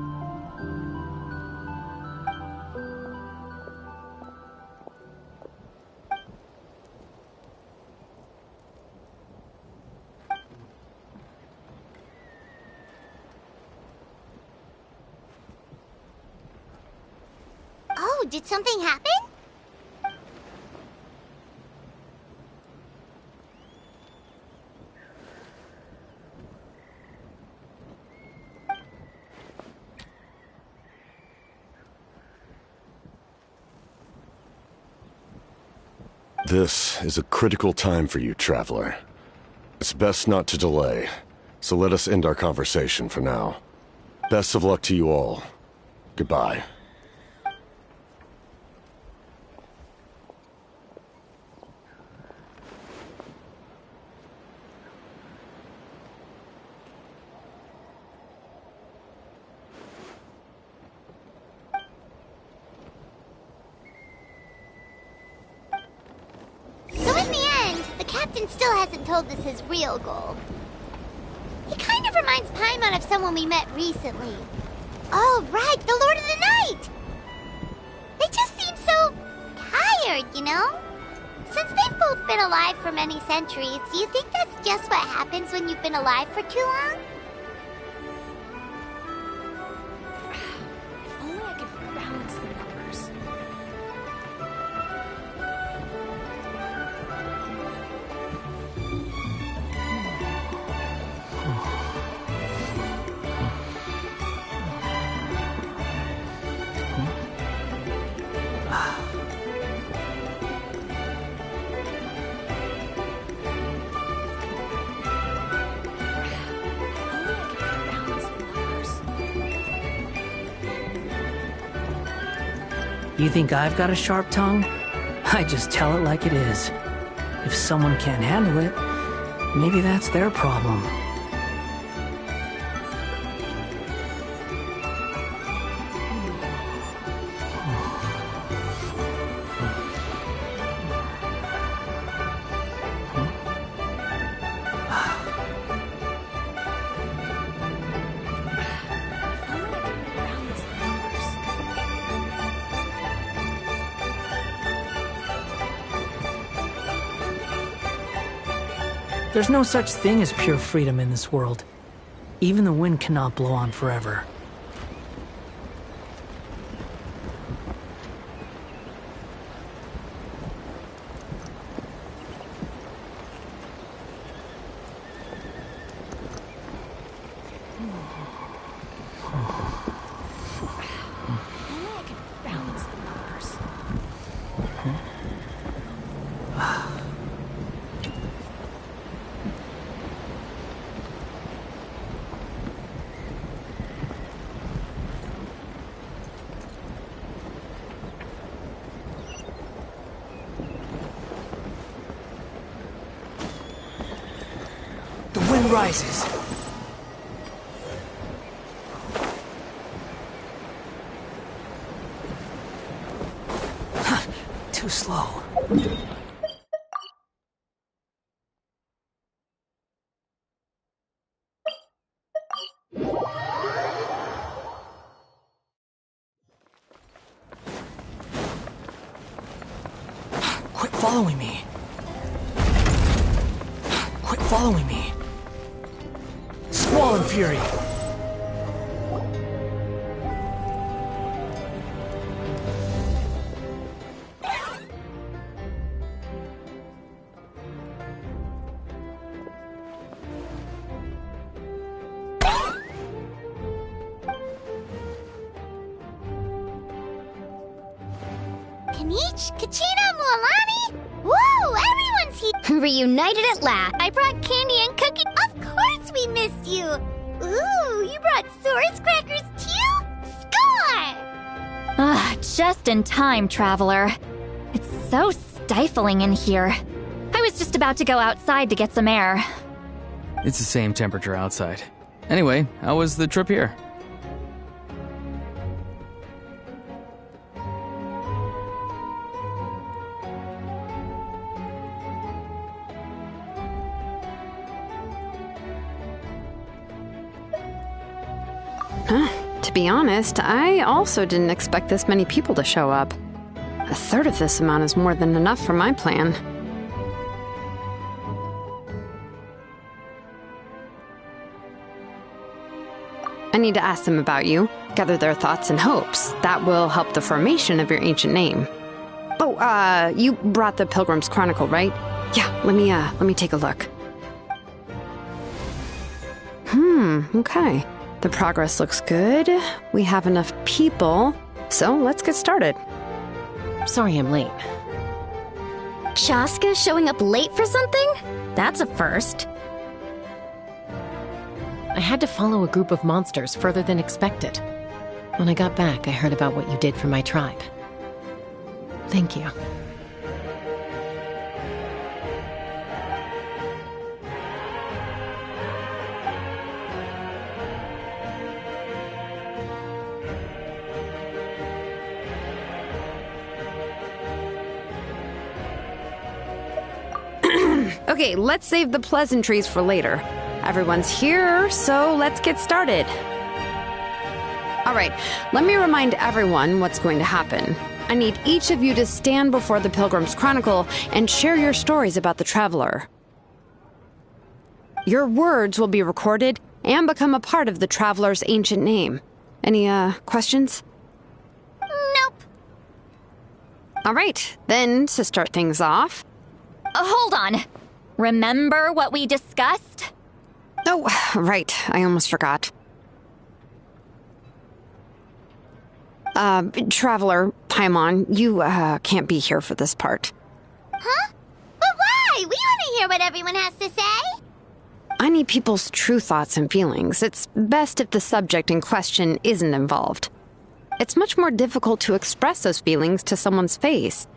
Oh, did something happen? This is a critical time for you, Traveler. It's best not to delay, so let us end our conversation for now. Best of luck to you all. Goodbye. Still hasn't told us his real goal. He kind of reminds Paimon of someone we met recently. Oh, right, the Lord of the Night! They just seem so tired, you know? Since they've both been alive for many centuries, do you think that's just what happens when you've been alive for too long? If only I could balance the numbers. You think I've got a sharp tongue? I just tell it like it is. If someone can't handle it, Maybe that's their problem. There's no such thing as pure freedom in this world. Even the wind cannot blow on forever. Rises. Too slow. Quit following me. Quit following me. Squall and fury. Kanich, Kachina, Mualani? Woo! Everyone's here! Reunited at last. I brought candy and cookies. Of course we missed you! Ooh, you brought Source crackers too? Score! Ah, just in time, Traveler. It's so stifling in here. I was just about to go outside to get some air. It's the same temperature outside. Anyway, how was the trip here? To be honest, I also didn't expect this many people to show up. A third of this amount is more than enough for my plan. I need to ask them about you, gather their thoughts and hopes. That will help the formation of your ancient name. Oh, you brought the Pilgrim's Chronicle, right? Yeah, let me take a look. Okay. The progress looks good. We have enough people, so let's get started. Sorry I'm late. Chaska showing up late for something? That's a first. I had to follow a group of monsters further than expected. When I got back, I heard about what you did for my tribe. Thank you. Okay, let's save the pleasantries for later. Everyone's here, so let's get started. All right, let me remind everyone what's going to happen. I need each of you to stand before the Pilgrim's Chronicle and share your stories about the Traveler. Your words will be recorded and become a part of the Traveler's ancient name. Any, questions? Nope. All right, then, to start things off... Hold on. Remember what we discussed? Oh, right. I almost forgot. Traveler, Paimon, you, can't be here for this part. Huh? But why? We want to hear what everyone has to say. I need people's true thoughts and feelings. It's best if the subject in question isn't involved. It's much more difficult to express those feelings to someone's face.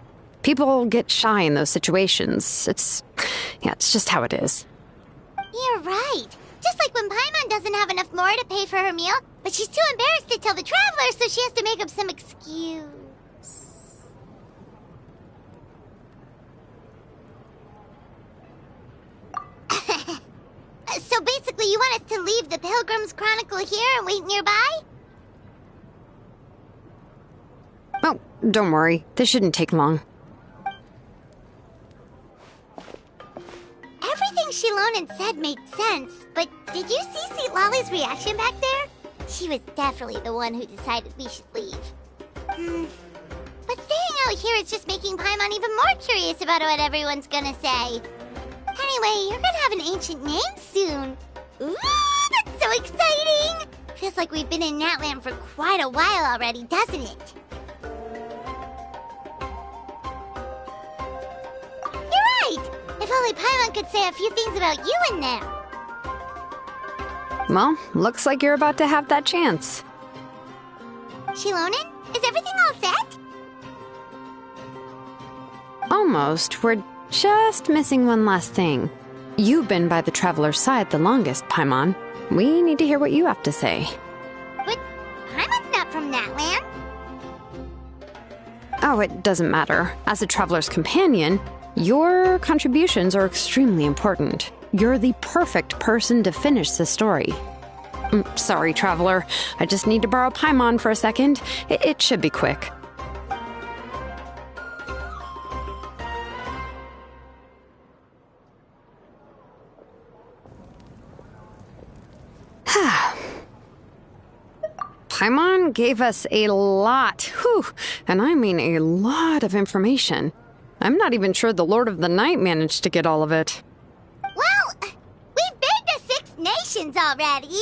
People get shy in those situations. It's just how it is. You're right. Just like when Paimon doesn't have enough mora to pay for her meal, but she's too embarrassed to tell the traveler, so she has to make up some excuse. So basically, you want us to leave the Pilgrim's Chronicle here and wait nearby? Oh, don't worry. This shouldn't take long. Everything Shilonen said made sense, but did you see Sweet Lolly's reaction back there? She was definitely the one who decided we should leave. But staying out here is just making Paimon even more curious about what everyone's gonna say. Anyway, you're gonna have an ancient name soon. Ooh, that's so exciting! Feels like we've been in Natland for quite a while already, doesn't it? You're right! If only Paimon could say a few things about you in there. Well, looks like you're about to have that chance. Shilonen, is everything all set? Almost. We're just missing one last thing. You've been by the Traveler's side the longest, Paimon. We need to hear what you have to say. But Paimon's not from Natland. Oh, it doesn't matter. As a Traveler's companion, your contributions are extremely important. You're the perfect person to finish the story. Sorry, Traveler. I just need to borrow Paimon for a second. It should be quick. Paimon gave us a lot, and I mean a lot of information. I'm not even sure the Lord of the Night managed to get all of it. Well, we've been to 6 nations already.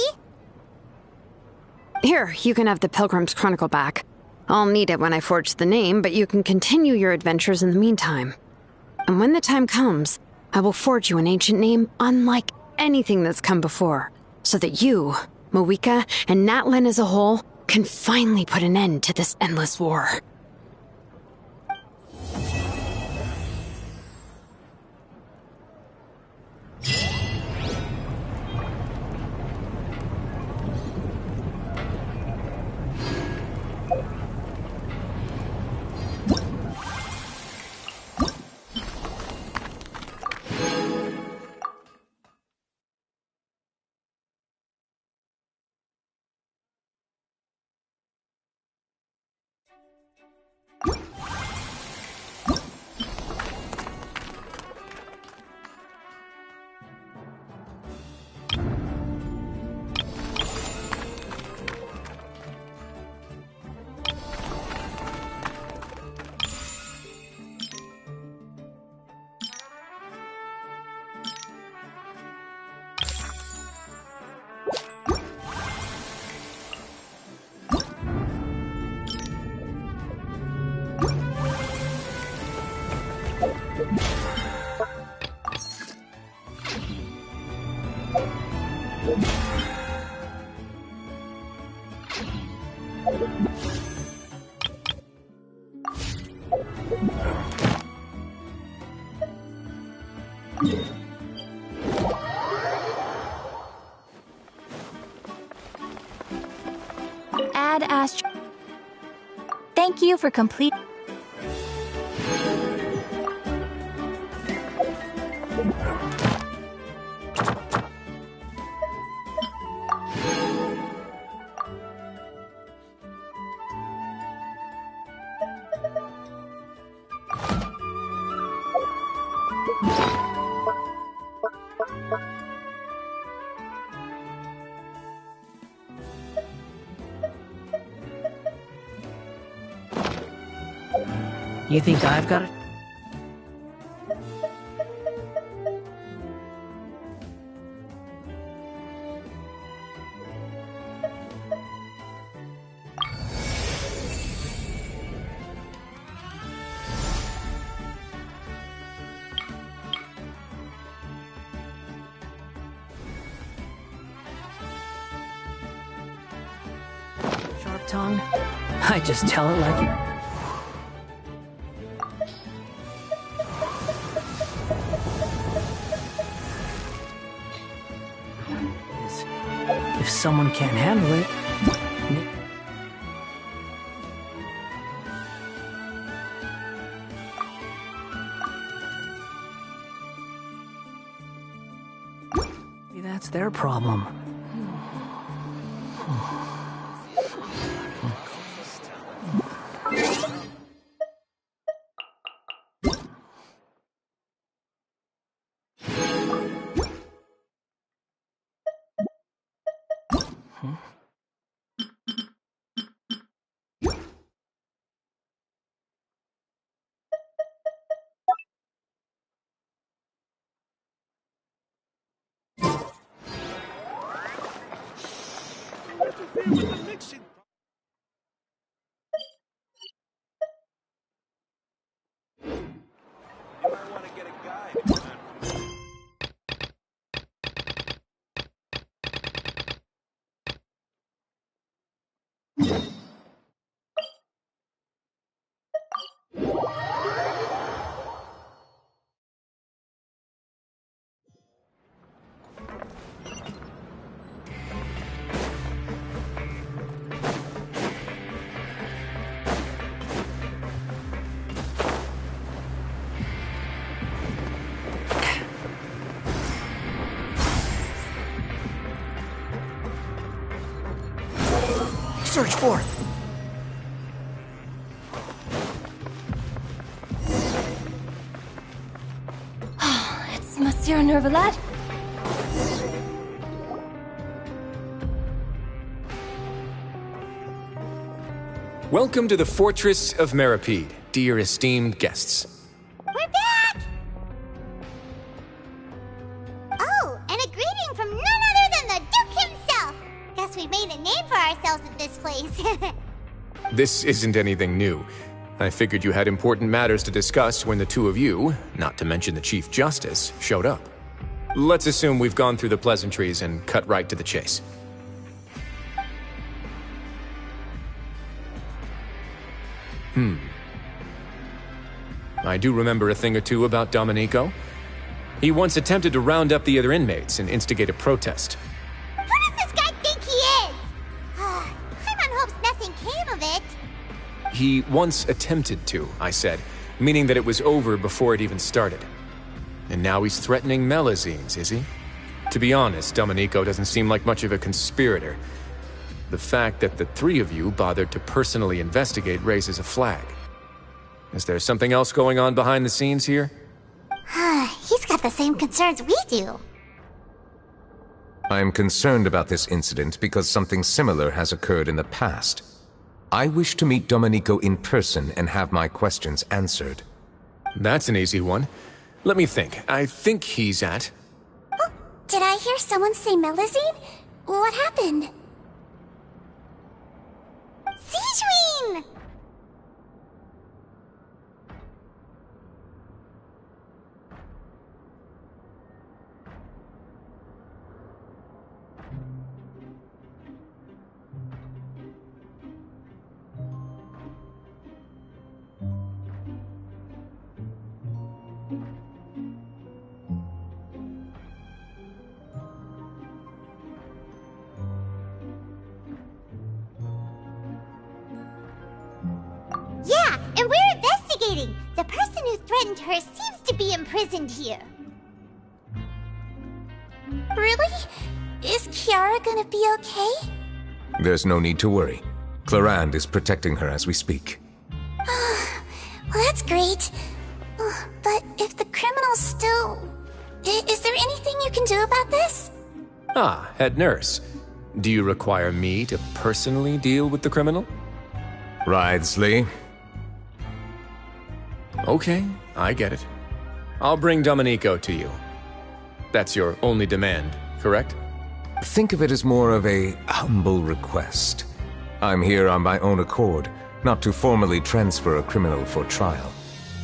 Here, you can have the Pilgrim's Chronicle back. I'll need it when I forge the name, but you can continue your adventures in the meantime. And when the time comes, I will forge you an ancient name unlike anything that's come before, so that you, Moeka, and Natlan as a whole can finally put an end to this endless war. Thank you for complete. You think I've got it? Sharp tongue? I just tell it like it. someone can't handle it. Maybe that's their problem. Search for it. It's Monsieur Nervalet. Welcome to the Fortress of Meripede, dear esteemed guests. We're back! Oh, and a greeting from none other than the Duke himself! Guess we've made a name for ourselves at this place. This isn't anything new. I figured you had important matters to discuss when the two of you, not to mention the Chief Justice, showed up. Let's assume we've gone through the pleasantries and cut right to the chase. I do remember a thing or two about Domenico. He once attempted to round up the other inmates and instigate a protest. Who does this guy think he is? Paimon hopes nothing came of it. He once attempted to, I said, meaning that it was over before it even started. And now he's threatening Melazines, is he? To be honest, Domenico doesn't seem like much of a conspirator. The fact that the three of you bothered to personally investigate raises a flag. Is there something else going on behind the scenes here? He's got the same concerns we do. I am concerned about this incident because something similar has occurred in the past. I wish to meet Domenico in person and have my questions answered. That's an easy one. Let me think. I think he's at... Oh, did I hear someone say Melazine? What happened? Sigewinne! Yeah, and we're investigating. The person who threatened her seems to be imprisoned here. Really? Is Kiara gonna be okay? There's no need to worry. Clarande is protecting her as we speak. Well, that's great. But if the criminal's still... Is there anything you can do about this? Ah, head nurse. Do you require me to personally deal with the criminal? Wriothesley. Okay, I get it. I'll bring Domenico to you. That's your only demand, correct? Think of it as more of a humble request. I'm here on my own accord, not to formally transfer a criminal for trial.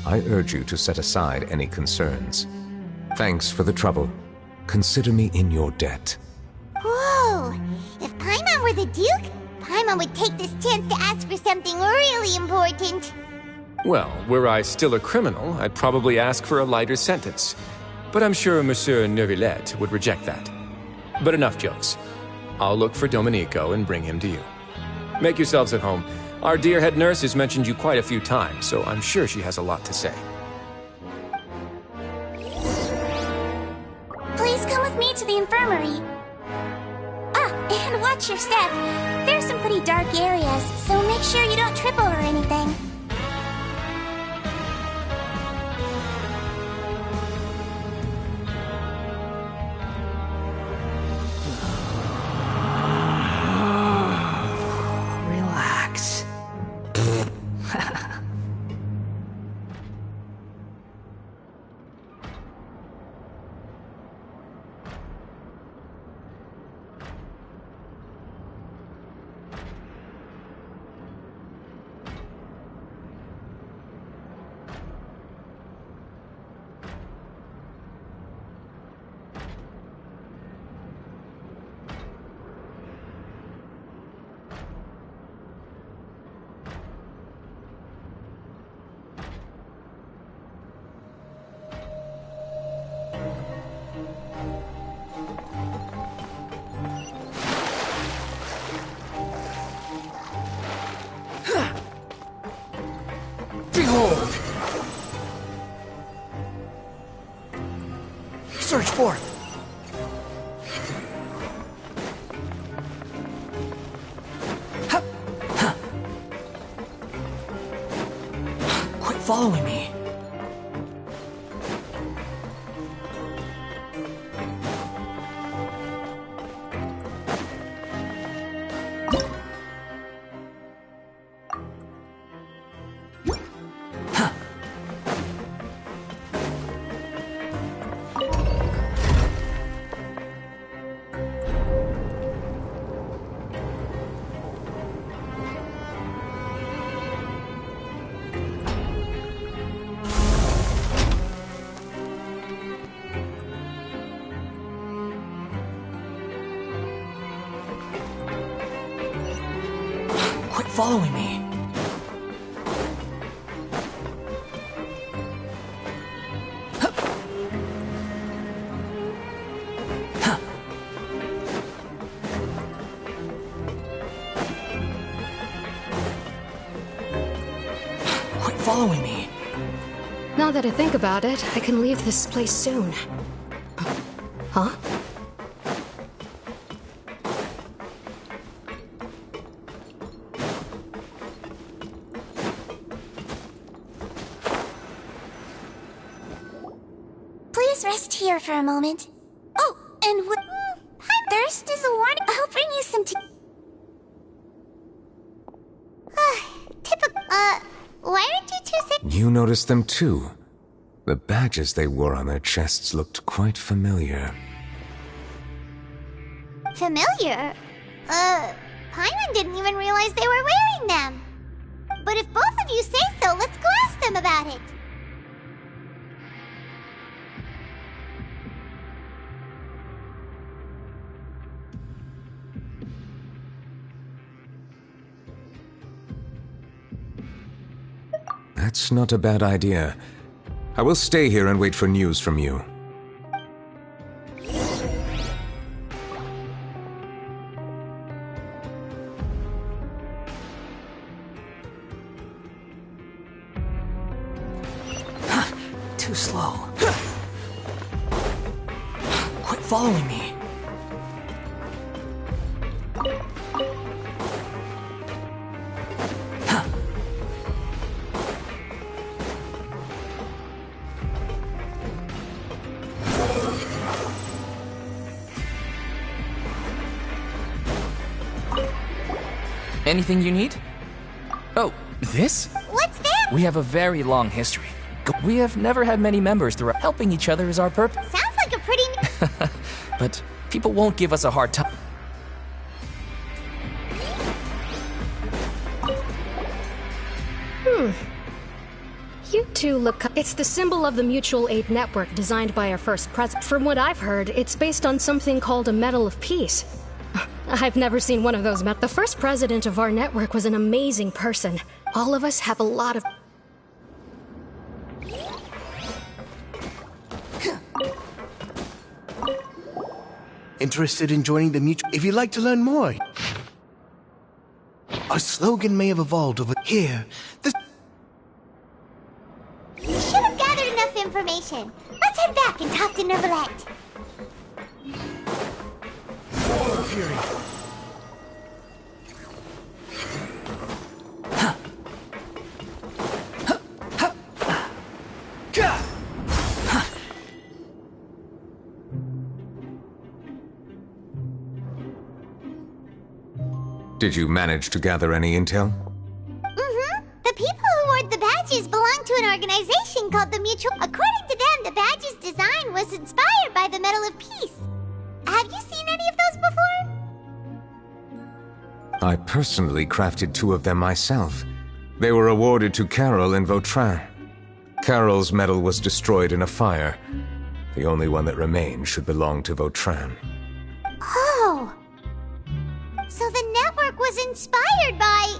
I urge you to set aside any concerns. Thanks for the trouble. Consider me in your debt. Whoa! If Paimon were the Duke, Paimon would take this chance to ask for something really important. Well, were I still a criminal, I'd probably ask for a lighter sentence. But I'm sure Monsieur Neuvillette would reject that. But enough jokes. I'll look for Domenico and bring him to you. Make yourselves at home. Our dear head nurse has mentioned you quite a few times, so I'm sure she has a lot to say. Please come with me to the infirmary. Ah, and watch your step. There's some pretty dark areas, so make sure you don't trip over anything. Relax. Behold! Search forth! Hup! Huh. Quit following me! Quit following me! Hup. Huh. Quit following me! Now that I think about it, I can leave this place soon. Huh? Please rest here for a moment. Oh, and thirst is a warning. I'll bring you some tea. Typical. Why aren't you two sick? You noticed them too. The badges they wore on their chests looked quite familiar. Familiar? Paimon didn't even realize they were wearing them. But if both of you say so, let's go ask them about it. That's not a bad idea. I will stay here and wait for news from you. Too slow. Quit following me. Anything you need? Oh, this? What's that? We have a very long history. We have never had many members throughout. Helping each other is our purpose. Sounds like a pretty... But people won't give us a hard time. You two look... It's the symbol of the Mutual Aid Network designed by our first president. From what I've heard, it's based on something called a Medal of Peace. I've never seen one of those. The first president of our network was an amazing person. All of us have a lot of... Interested in joining the mutual? If you'd like to learn more, our slogan may have evolved over here. We should have gathered enough information. Let's head back and talk to Neuvillette. Fury. Did you manage to gather any intel? Mm-hmm. The people who wore the badges belong to an organization called the Mutual. According to them, the badge's design was inspired by the Medal of Peace. Have you seen any of those before? I personally crafted 2 of them myself. They were awarded to Carol in Vautrin. Carol's medal was destroyed in a fire. The only one that remained should belong to Vautrin. Oh! So the network was inspired by...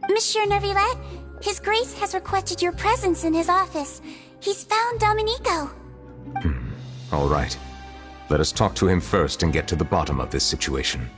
Monsieur Neuvillette, His Grace has requested your presence in his office. He's found Domenico. All right. Let us talk to him first and get to the bottom of this situation.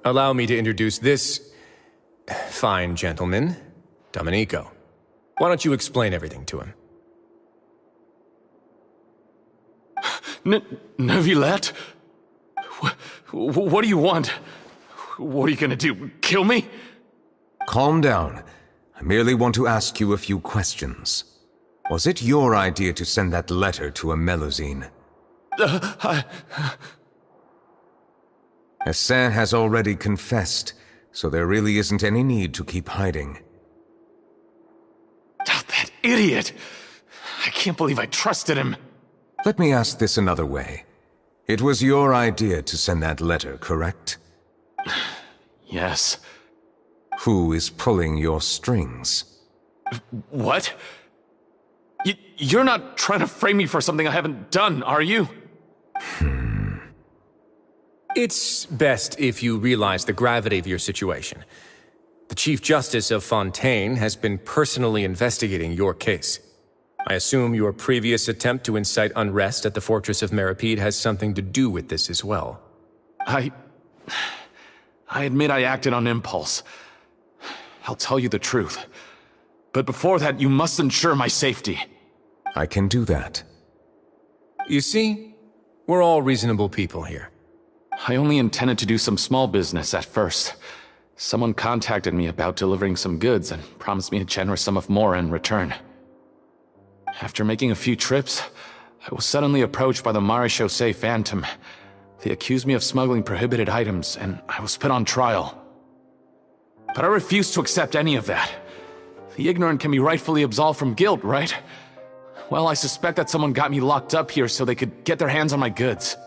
Allow me to introduce this fine gentleman, Domenico. Why don't you explain everything to him? Neuvillette? What do you want? What are you gonna do? Kill me? Calm down. I merely want to ask you a few questions. Was it your idea to send that letter to a Melusine? Hassan has already confessed, so there really isn't any need to keep hiding. That idiot! I can't believe I trusted him. Let me ask this another way. It was your idea to send that letter, correct? Yes. Who is pulling your strings? What? You're not trying to frame me for something I haven't done, are you? It's best if you realize the gravity of your situation. The Chief Justice of Fontaine has been personally investigating your case. I assume your previous attempt to incite unrest at the Fortress of Meripede has something to do with this as well. I admit I acted on impulse. I'll tell you the truth. But before that, you must ensure my safety. I can do that. You see, we're all reasonable people here. I only intended to do some small business at first. Someone contacted me about delivering some goods and promised me a generous sum of more in return. After making a few trips, I was suddenly approached by the Marechaussee Phantom. They accused me of smuggling prohibited items, and I was put on trial. But I refused to accept any of that. The ignorant can be rightfully absolved from guilt, right? Well, I suspect that someone got me locked up here so they could get their hands on my goods.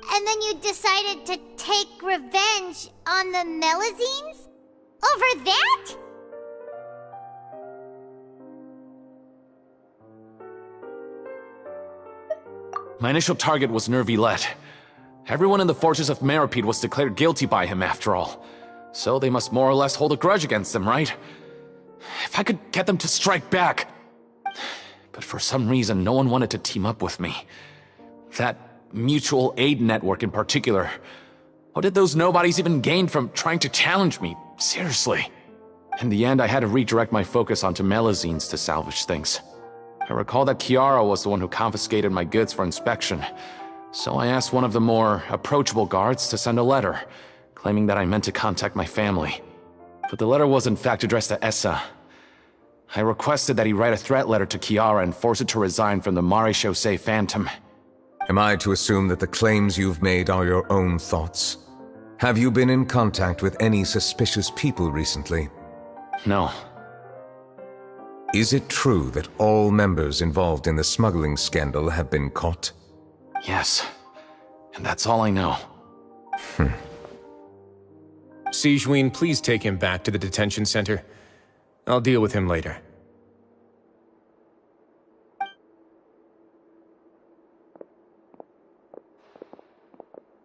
And then you decided to take revenge on the Melusines? Over that? My initial target was Neuvillette. Everyone in the Fortress of Meripede was declared guilty by him after all. So they must more or less hold a grudge against him, right? If I could get them to strike back. But for some reason, no one wanted to team up with me. That mutual aid network in particular. What did those nobodies even gain from trying to challenge me? Seriously. In the end, I had to redirect my focus onto Melusines to salvage things. I recall that Chiara was the one who confiscated my goods for inspection. So I asked one of the more approachable guards to send a letter, claiming that I meant to contact my family. But the letter was in fact addressed to Essa. I requested that he write a threat letter to Kiara and force her to resign from the Marechaussee Phantom. Am I to assume that the claims you've made are your own thoughts? Have you been in contact with any suspicious people recently? No. Is it true that all members involved in the smuggling scandal have been caught? Yes. And that's all I know. Sijuin, please take him back to the detention center. I'll deal with him later.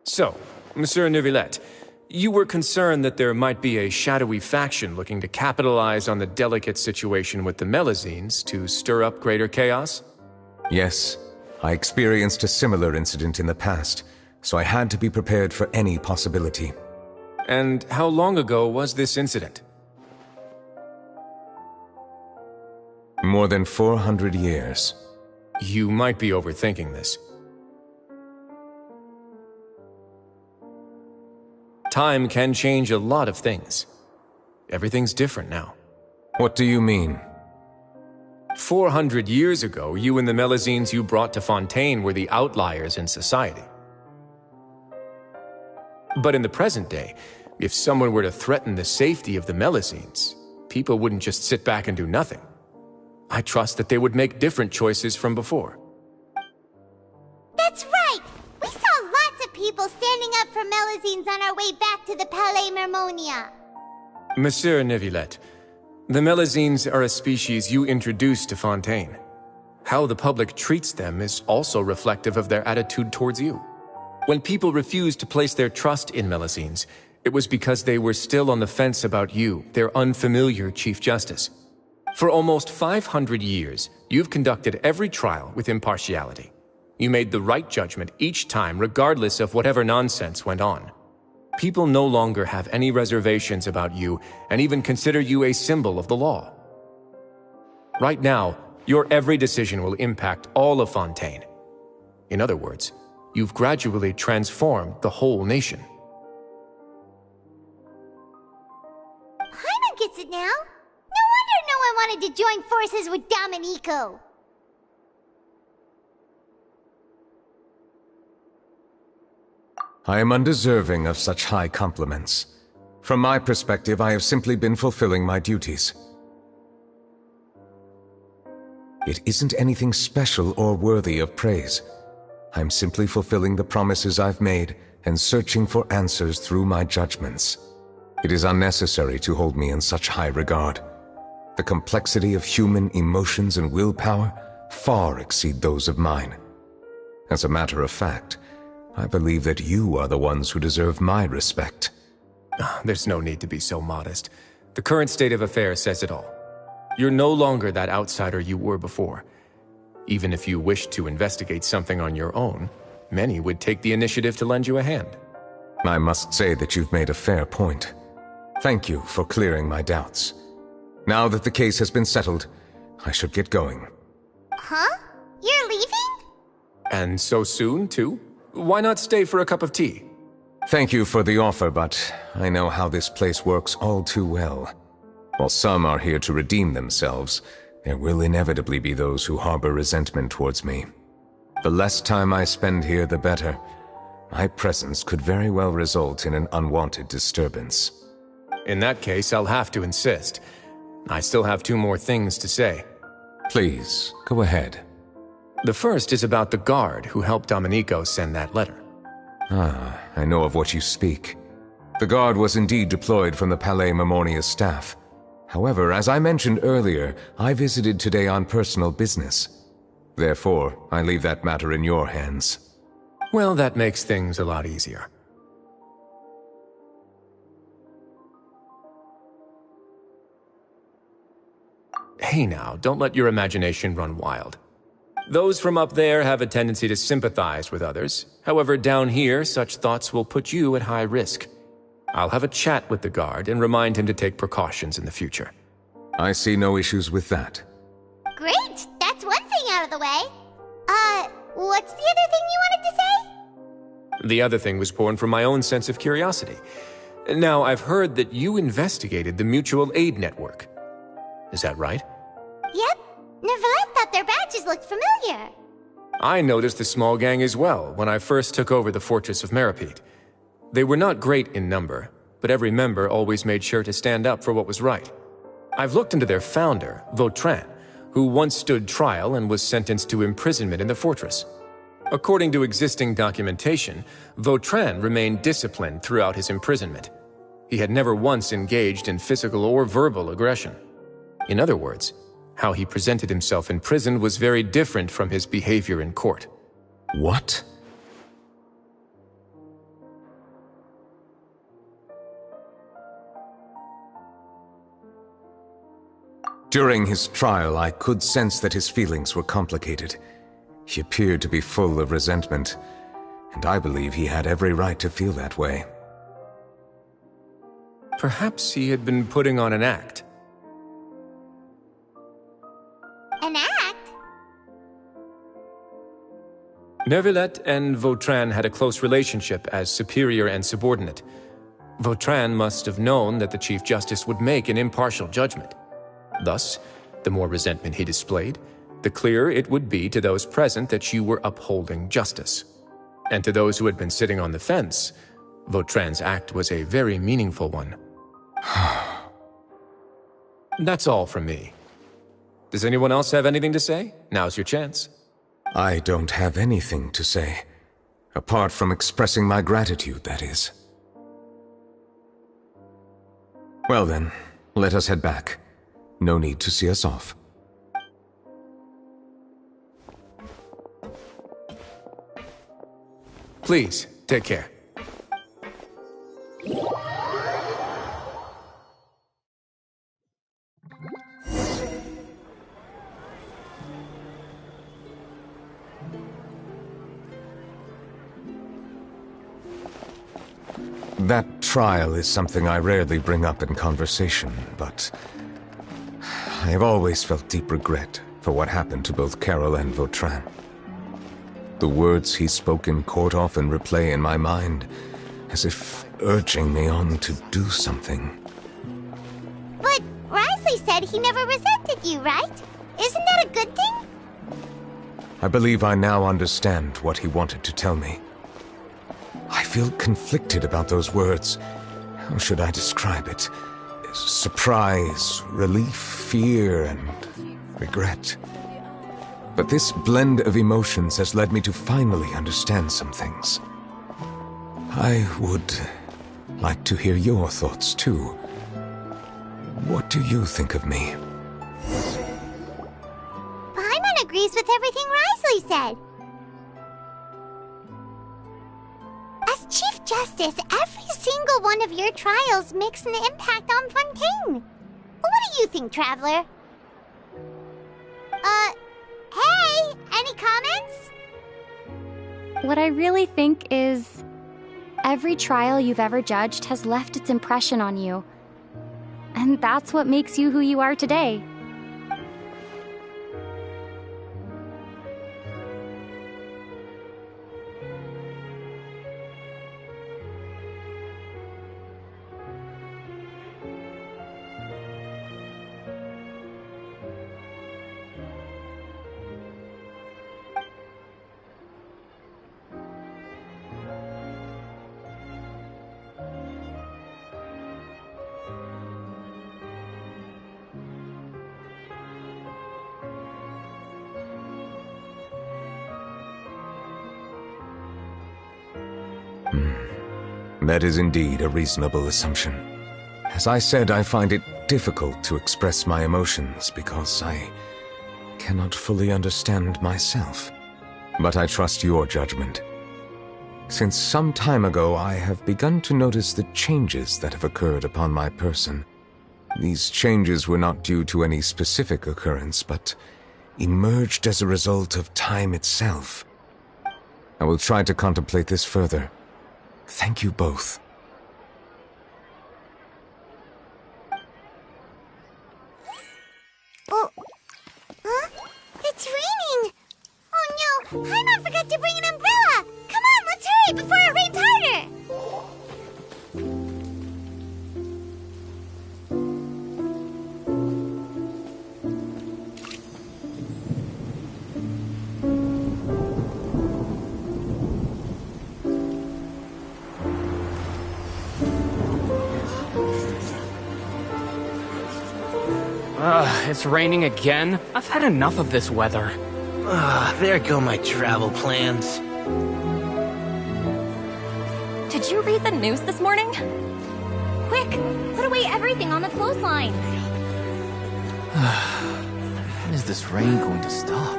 So, Monsieur Neuvillette, you were concerned that there might be a shadowy faction looking to capitalize on the delicate situation with the Melazines to stir up greater chaos? Yes. I experienced a similar incident in the past, so I had to be prepared for any possibility. And how long ago was this incident? More than 400 years. You might be overthinking this. Time can change a lot of things. Everything's different now. What do you mean? 400 years ago, you and the Melazines you brought to Fontaine were the outliers in society. But in the present day, if someone were to threaten the safety of the Melazines, people wouldn't just sit back and do nothing. I trust that they would make different choices from before. That's right! We saw lots of people standing up for Melazines on our way back to the Palais Mermonia. Monsieur Neuvillette, the Melazines are a species you introduced to Fontaine. How the public treats them is also reflective of their attitude towards you. When people refused to place their trust in Melazines, it was because they were still on the fence about you, their unfamiliar Chief Justice. For almost 500 years, you've conducted every trial with impartiality. You made the right judgment each time, regardless of whatever nonsense went on. People no longer have any reservations about you and even consider you a symbol of the law. Right now, your every decision will impact all of Fontaine. In other words, you've gradually transformed the whole nation. Paimon gets it now. No wonder no one wanted to join forces with Domenico. I am undeserving of such high compliments. From my perspective, I have simply been fulfilling my duties. It isn't anything special or worthy of praise. I'm simply fulfilling the promises I've made and searching for answers through my judgments. It is unnecessary to hold me in such high regard. The complexity of human emotions and willpower far exceed those of mine. As a matter of fact, I believe that you are the ones who deserve my respect. There's no need to be so modest. The current state of affairs says it all. You're no longer that outsider you were before. Even if you wished to investigate something on your own, many would take the initiative to lend you a hand. I must say that you've made a fair point. Thank you for clearing my doubts. Now that the case has been settled, I should get going. Huh? You're leaving? And so soon, too? Why not stay for a cup of tea? Thank you for the offer, but I know how this place works all too well. While some are here to redeem themselves, there will inevitably be those who harbor resentment towards me. The less time I spend here, the better. My presence could very well result in an unwanted disturbance. In that case, I'll have to insist. I still have 2 more things to say. Please, go ahead. The first is about the guard who helped Domenico send that letter. I know of what you speak. The guard was indeed deployed from the Palais Mermonia staff. However, as I mentioned earlier, I visited today on personal business. Therefore, I leave that matter in your hands. Well, that makes things a lot easier. Hey now, don't let your imagination run wild. Those from up there have a tendency to sympathize with others. However, down here, such thoughts will put you at high risk. I'll have a chat with the guard and remind him to take precautions in the future. I see no issues with that. Great! That's one thing out of the way. What's the other thing you wanted to say? The other thing was born from my own sense of curiosity. Now, I've heard that you investigated the mutual aid network. Is that right? Yep. Neverlet thought their badges looked familiar. I noticed the small gang as well when I first took over the Fortress of Meropide. They were not great in number, but every member always made sure to stand up for what was right. I've looked into their founder, Vautrin, who once stood trial and was sentenced to imprisonment in the fortress. According to existing documentation, Vautrin remained disciplined throughout his imprisonment. He had never once engaged in physical or verbal aggression. In other words, how he presented himself in prison was very different from his behavior in court. What? During his trial, I could sense that his feelings were complicated. He appeared to be full of resentment, and I believe he had every right to feel that way. Perhaps he had been putting on an act. An act? Neuvillette and Vautrin had a close relationship as superior and subordinate. Vautrin must have known that the Chief Justice would make an impartial judgment. Thus, the more resentment he displayed, the clearer it would be to those present that you were upholding justice. And to those who had been sitting on the fence, Vautrin's act was a very meaningful one. That's all from me. Does anyone else have anything to say? Now's your chance. I don't have anything to say. Apart from expressing my gratitude, that is. Well then, let us head back. No need to see us off. Please, take care. That trial is something I rarely bring up in conversation, but I have always felt deep regret for what happened to both Carol and Vautrin. The words he spoke in court often replay in my mind, as if urging me on to do something. But Risley said he never resented you, right? Isn't that a good thing? I believe I now understand what he wanted to tell me. I feel conflicted about those words. How should I describe it? Surprise, relief, fear, and regret. But this blend of emotions has led me to finally understand some things. I would like to hear your thoughts, too. What do you think of me? Paimon agrees with everything Risley said. As Chief Justice, every single one of your trials makes an impact on Fontaine. What do you think, Traveler? Hey, any comments? What I really think is, every trial you've ever judged has left its impression on you. And that's what makes you who you are today. That is indeed a reasonable assumption. As I said, I find it difficult to express my emotions because I cannot fully understand myself. But I trust your judgment. Since some time ago, I have begun to notice the changes that have occurred upon my person. These changes were not due to any specific occurrence, but emerged as a result of time itself. I will try to contemplate this further. Thank you both. Oh, huh? It's raining! Oh no, Paimon forgot to bring an umbrella! Come on, let's hurry before it rains harder! It's raining again? I've had enough of this weather. There go my travel plans. Did you read the news this morning? Quick, put away everything on the clothesline. When is this rain going to stop?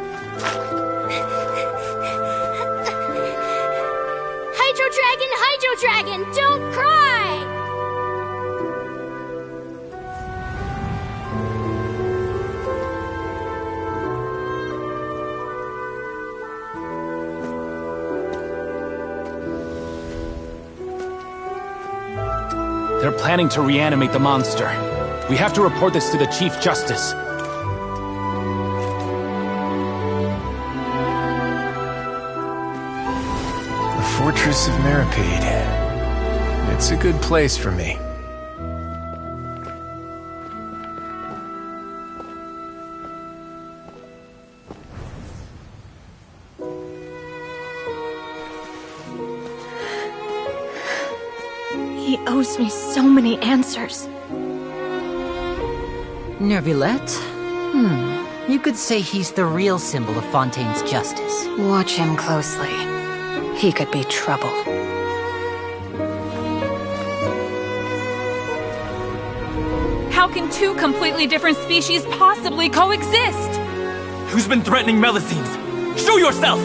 Hydro Dragon, don't cry! They're planning to reanimate the monster. We have to report this to the Chief Justice. The Fortress of Meripede. It's a good place for me. He owes me so many answers. Nervillette? You could say he's the real symbol of Fontaine's justice. Watch him closely. He could be trouble. How can two completely different species possibly coexist? Who's been threatening Melusines? Show yourself!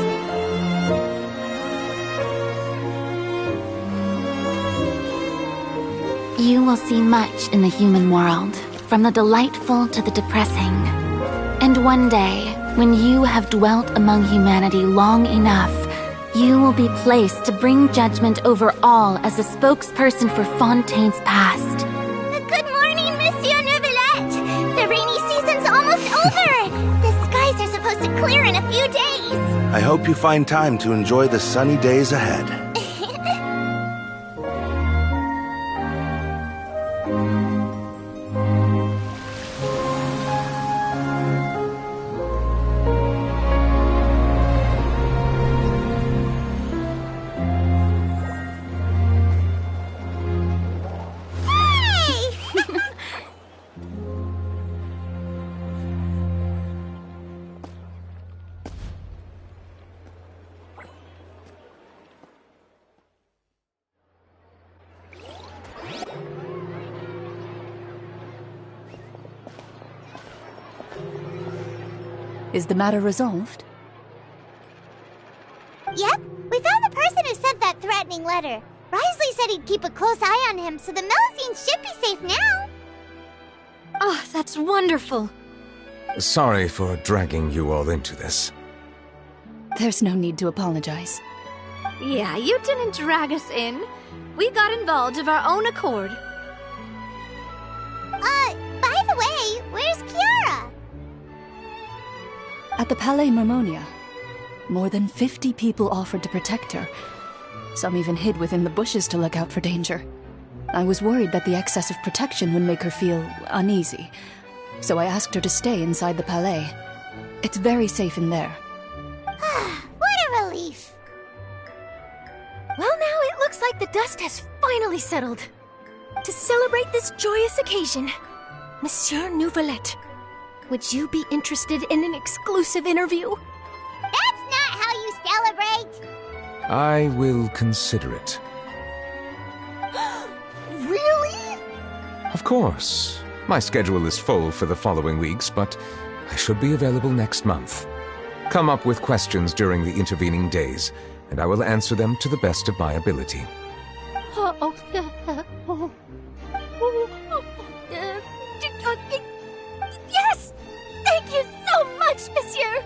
You will see much in the human world, from the delightful to the depressing. And one day, when you have dwelt among humanity long enough, you will be placed to bring judgment over all as a spokesperson for Fontaine's past. Good morning, Monsieur Neuvillette! The rainy season's almost over! The skies are supposed to clear in a few days! I hope you find time to enjoy the sunny days ahead. Is the matter resolved? Yep, we found the person who sent that threatening letter. Risley said he'd keep a close eye on him, so the Melusines should be safe now. Oh, that's wonderful. Sorry for dragging you all into this. There's no need to apologize. Yeah, you didn't drag us in. We got involved of our own accord. By the way, where's Kiara? At the Palais Mermonia, more than 50 people offered to protect her. Some even hid within the bushes to look out for danger. I was worried that the excess of protection would make her feel uneasy, so I asked her to stay inside the Palais. It's very safe in there. What a relief! Well, now it looks like the dust has finally settled. To celebrate this joyous occasion, Monsieur Neuvillette, would you be interested in an exclusive interview? That's not how you celebrate! I will consider it. Really? Of course. My schedule is full for the following weeks, but I should be available next month. Come up with questions during the intervening days, and I will answer them to the best of my ability. Yes! Thank you so much, Monsieur!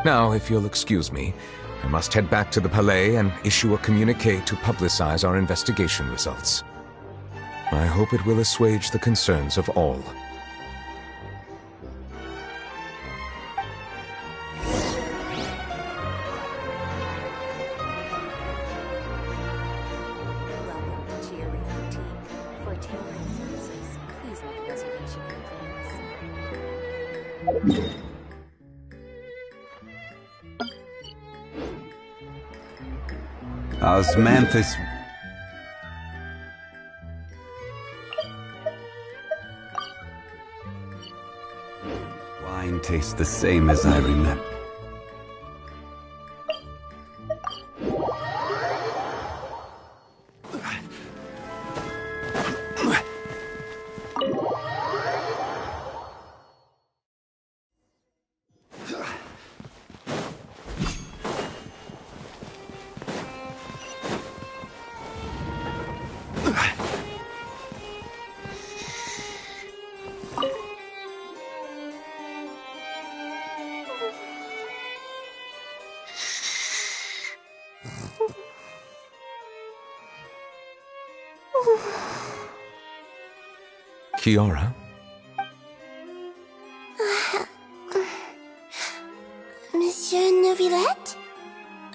Now, if you'll excuse me, I must head back to the Palais and issue a communiqué to publicize our investigation results. I hope it will assuage the concerns of all. Osmanthus. tastes the same as I remember. Kiara? Monsieur Neuvillette?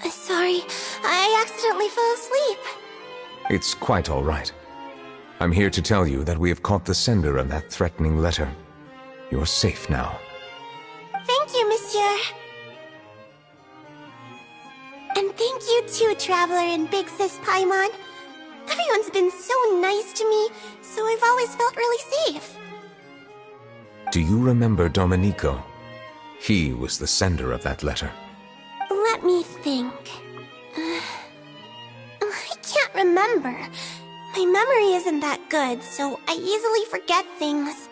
Sorry, I accidentally fell asleep. It's quite all right. I'm here to tell you that we have caught the sender of that threatening letter. You're safe now. Thank you, Monsieur. And thank you too, Traveler and Big Sis Paimon. Everyone's been so nice to me, so I've always felt really safe. Do you remember Domenico? He was the sender of that letter. Let me think. I can't remember. My memory isn't that good, so I easily forget things.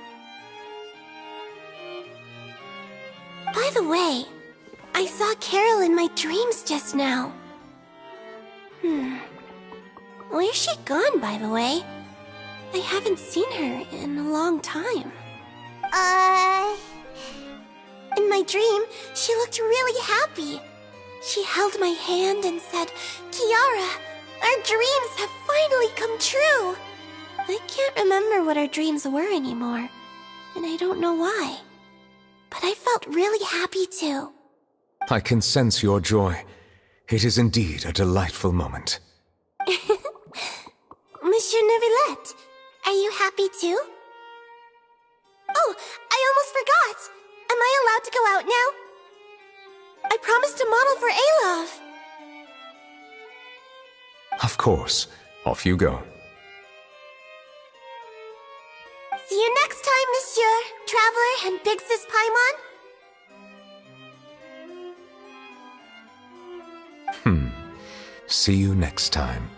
By the way, I saw Carol in my dreams just now. Where's she gone, by the way? I haven't seen her in a long time. In my dream, she looked really happy. She held my hand and said, "Kiara, our dreams have finally come true." I can't remember what our dreams were anymore, and I don't know why. But I felt really happy too. I can sense your joy. It is indeed a delightful moment. Monsieur Neuvillette, are you happy too? Oh, I almost forgot! Am I allowed to go out now? I promised to model for Alov. Of course. Off you go. See you next time, Monsieur, Traveler, and Big Sis Paimon. See you next time.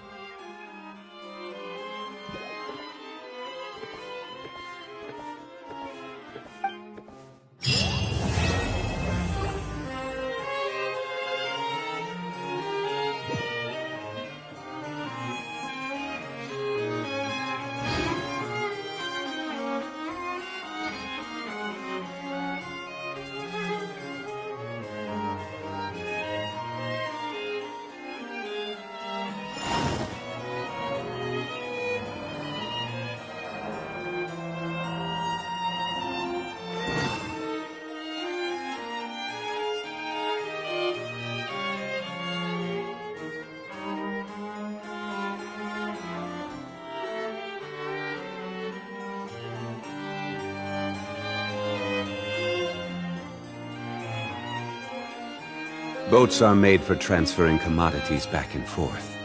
Boats are made for transferring commodities back and forth,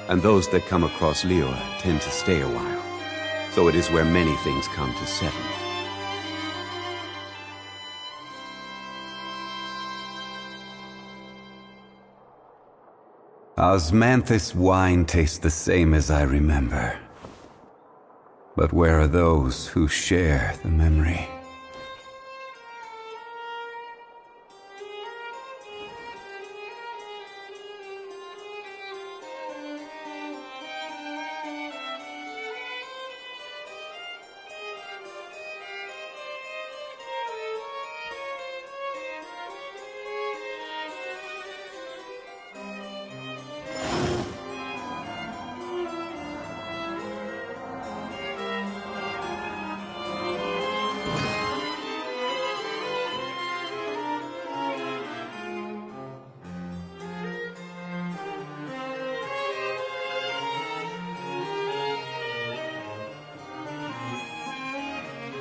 and those that come across Liyue tend to stay a while. So it is where many things come to settle. Osmanthus wine tastes the same as I remember. But where are those who share the memory?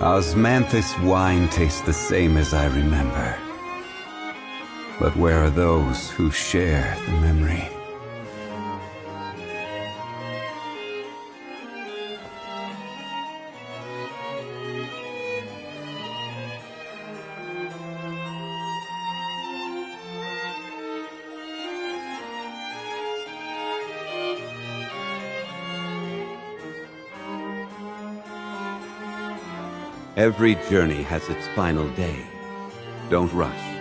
Osmanthus wine tastes the same as I remember. But where are those who share the memory? Every journey has its final day. Don't rush.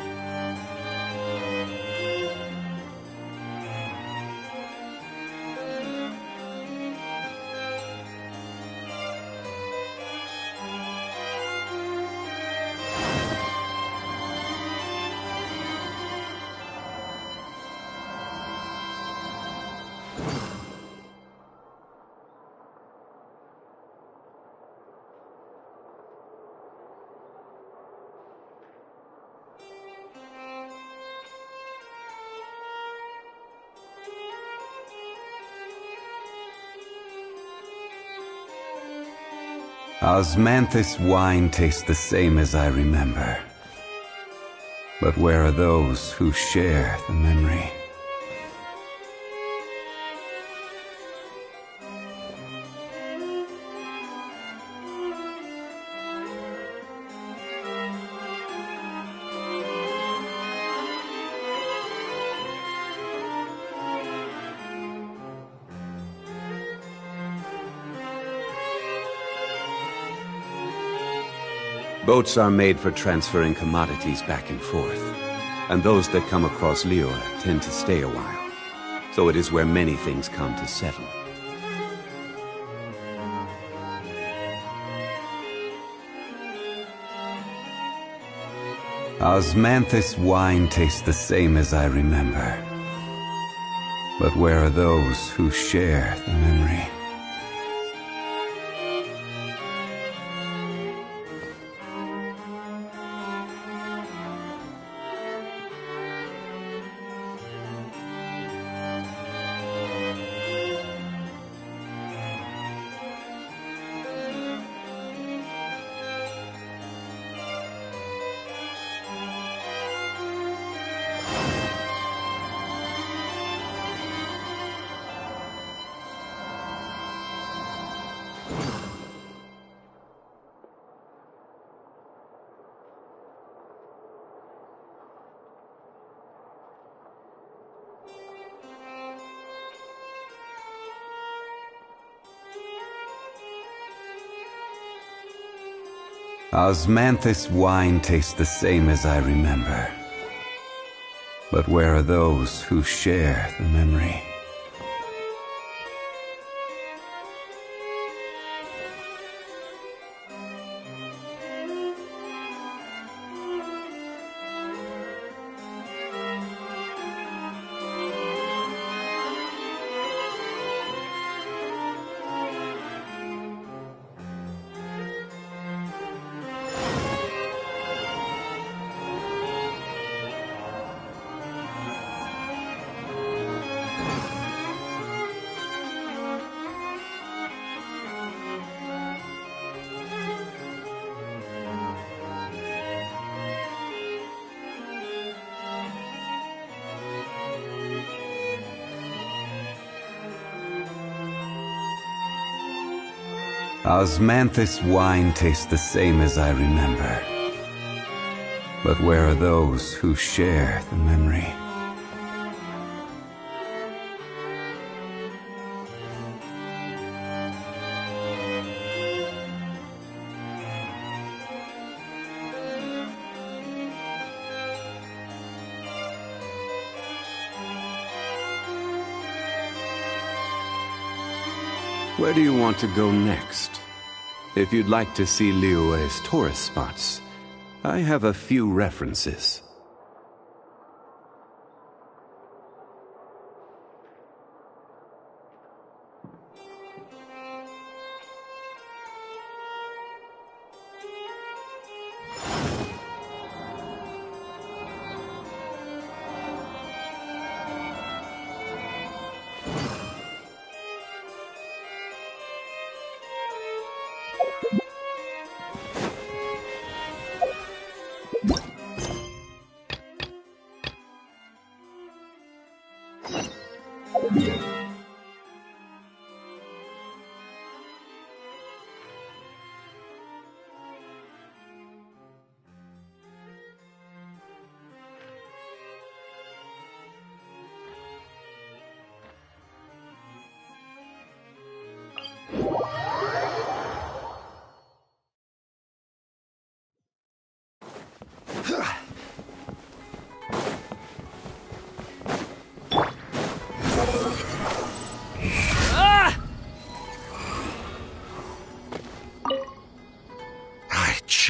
Osmanthus wine tastes the same as I remember. But where are those who share the memory? Boats are made for transferring commodities back and forth, and those that come across Liyue tend to stay a while. So it is where many things come to settle. Osmanthus wine tastes the same as I remember. But where are those who share the memory? Osmanthus wine tastes the same as I remember. But where are those who share the memory? Osmanthus wine tastes the same as I remember. But where are those who share the memory? Where do you want to go next? If you'd like to see Liyue's tourist spots, I have a few references.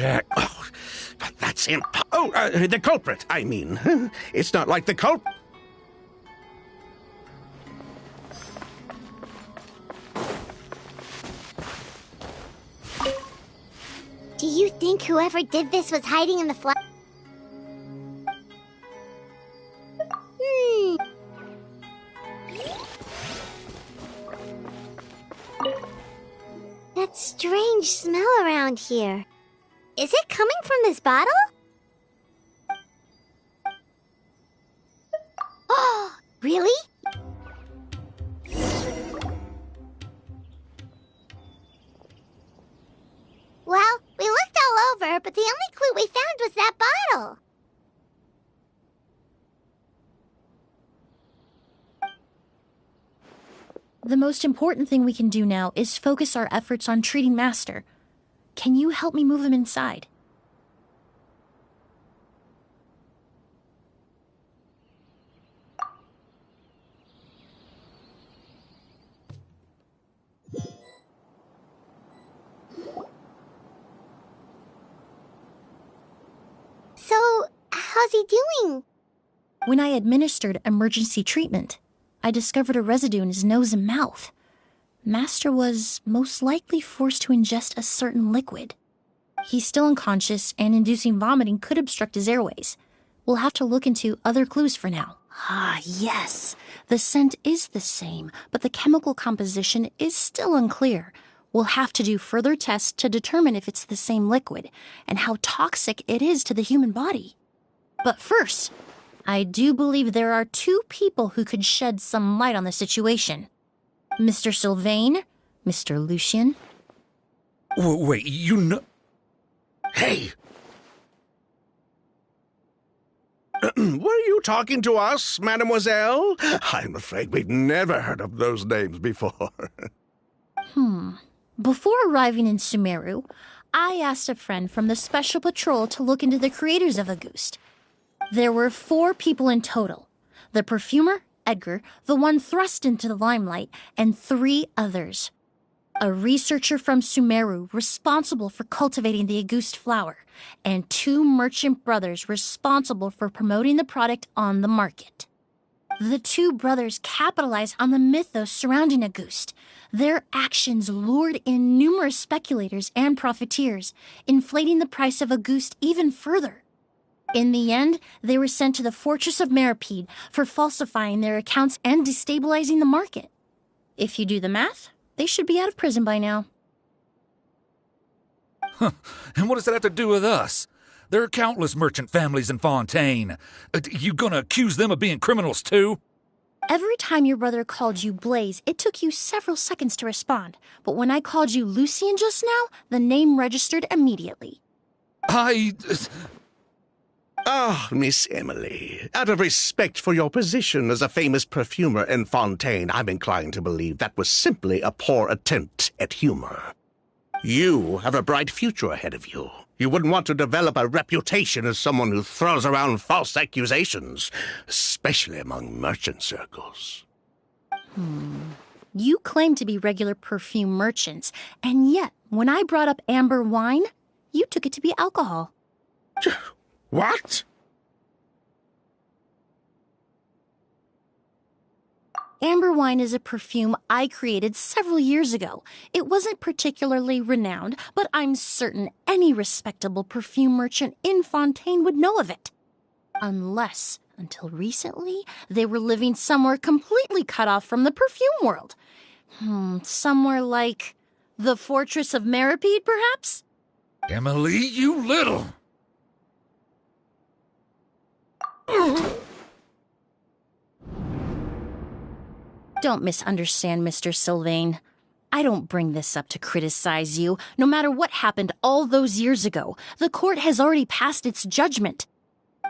check. Oh, but that's the culprit, I mean. It's not like the culprit. Do you think whoever did this was hiding in the flood? That strange smell around here. Is it coming from this bottle? Oh, really? Well, we looked all over, but the only clue we found was that bottle. The most important thing we can do now is focus our efforts on treating Master. Can you help me move him inside? So, how's he doing? When I administered emergency treatment, I discovered a residue in his nose and mouth. Master was most likely forced to ingest a certain liquid. He's still unconscious, and inducing vomiting could obstruct his airways. We'll have to look into other clues for now. Ah, yes. The scent is the same, but the chemical composition is still unclear. We'll have to do further tests to determine if it's the same liquid, and how toxic it is to the human body. But first, I do believe there are 2 people who could shed some light on the situation. Mr. Sylvain, Mr. Lucian. Wait, you know... Hey! Were you talking to us, mademoiselle? I'm afraid we've never heard of those names before. Before arriving in Sumeru, I asked a friend from the Special Patrol to look into the creators of Auguste. There were 4 people in total. The perfumer, Edgar, the one thrust into the limelight, and 3 others. A researcher from Sumeru responsible for cultivating the Auguste flower, and 2 merchant brothers responsible for promoting the product on the market. The 2 brothers capitalized on the mythos surrounding Auguste. Their actions lured in numerous speculators and profiteers, inflating the price of Auguste even further. In the end, they were sent to the fortress of Meripede for falsifying their accounts and destabilizing the market. If you do the math, they should be out of prison by now. And what does that have to do with us? There are countless merchant families in Fontaine. You gonna accuse them of being criminals too? Every time your brother called you Blaze, it took you several seconds to respond. But when I called you Lucien just now, the name registered immediately. Miss Emily, out of respect for your position as a famous perfumer in Fontaine, I'm inclined to believe that was simply a poor attempt at humor. You have a bright future ahead of you. You wouldn't want to develop a reputation as someone who throws around false accusations, especially among merchant circles. You claim to be regular perfume merchants, and yet, when I brought up amber wine, you took it to be alcohol. What? Amber wine is a perfume I created several years ago. It wasn't particularly renowned, but I'm certain any respectable perfume merchant in Fontaine would know of it. Unless, until recently, they were living somewhere completely cut off from the perfume world. Somewhere like the Fortress of Meripede, perhaps? Emily, you little... Don't misunderstand, Mr. Sylvain. I don't bring this up to criticize you. No matter what happened all those years ago, the court has already passed its judgment.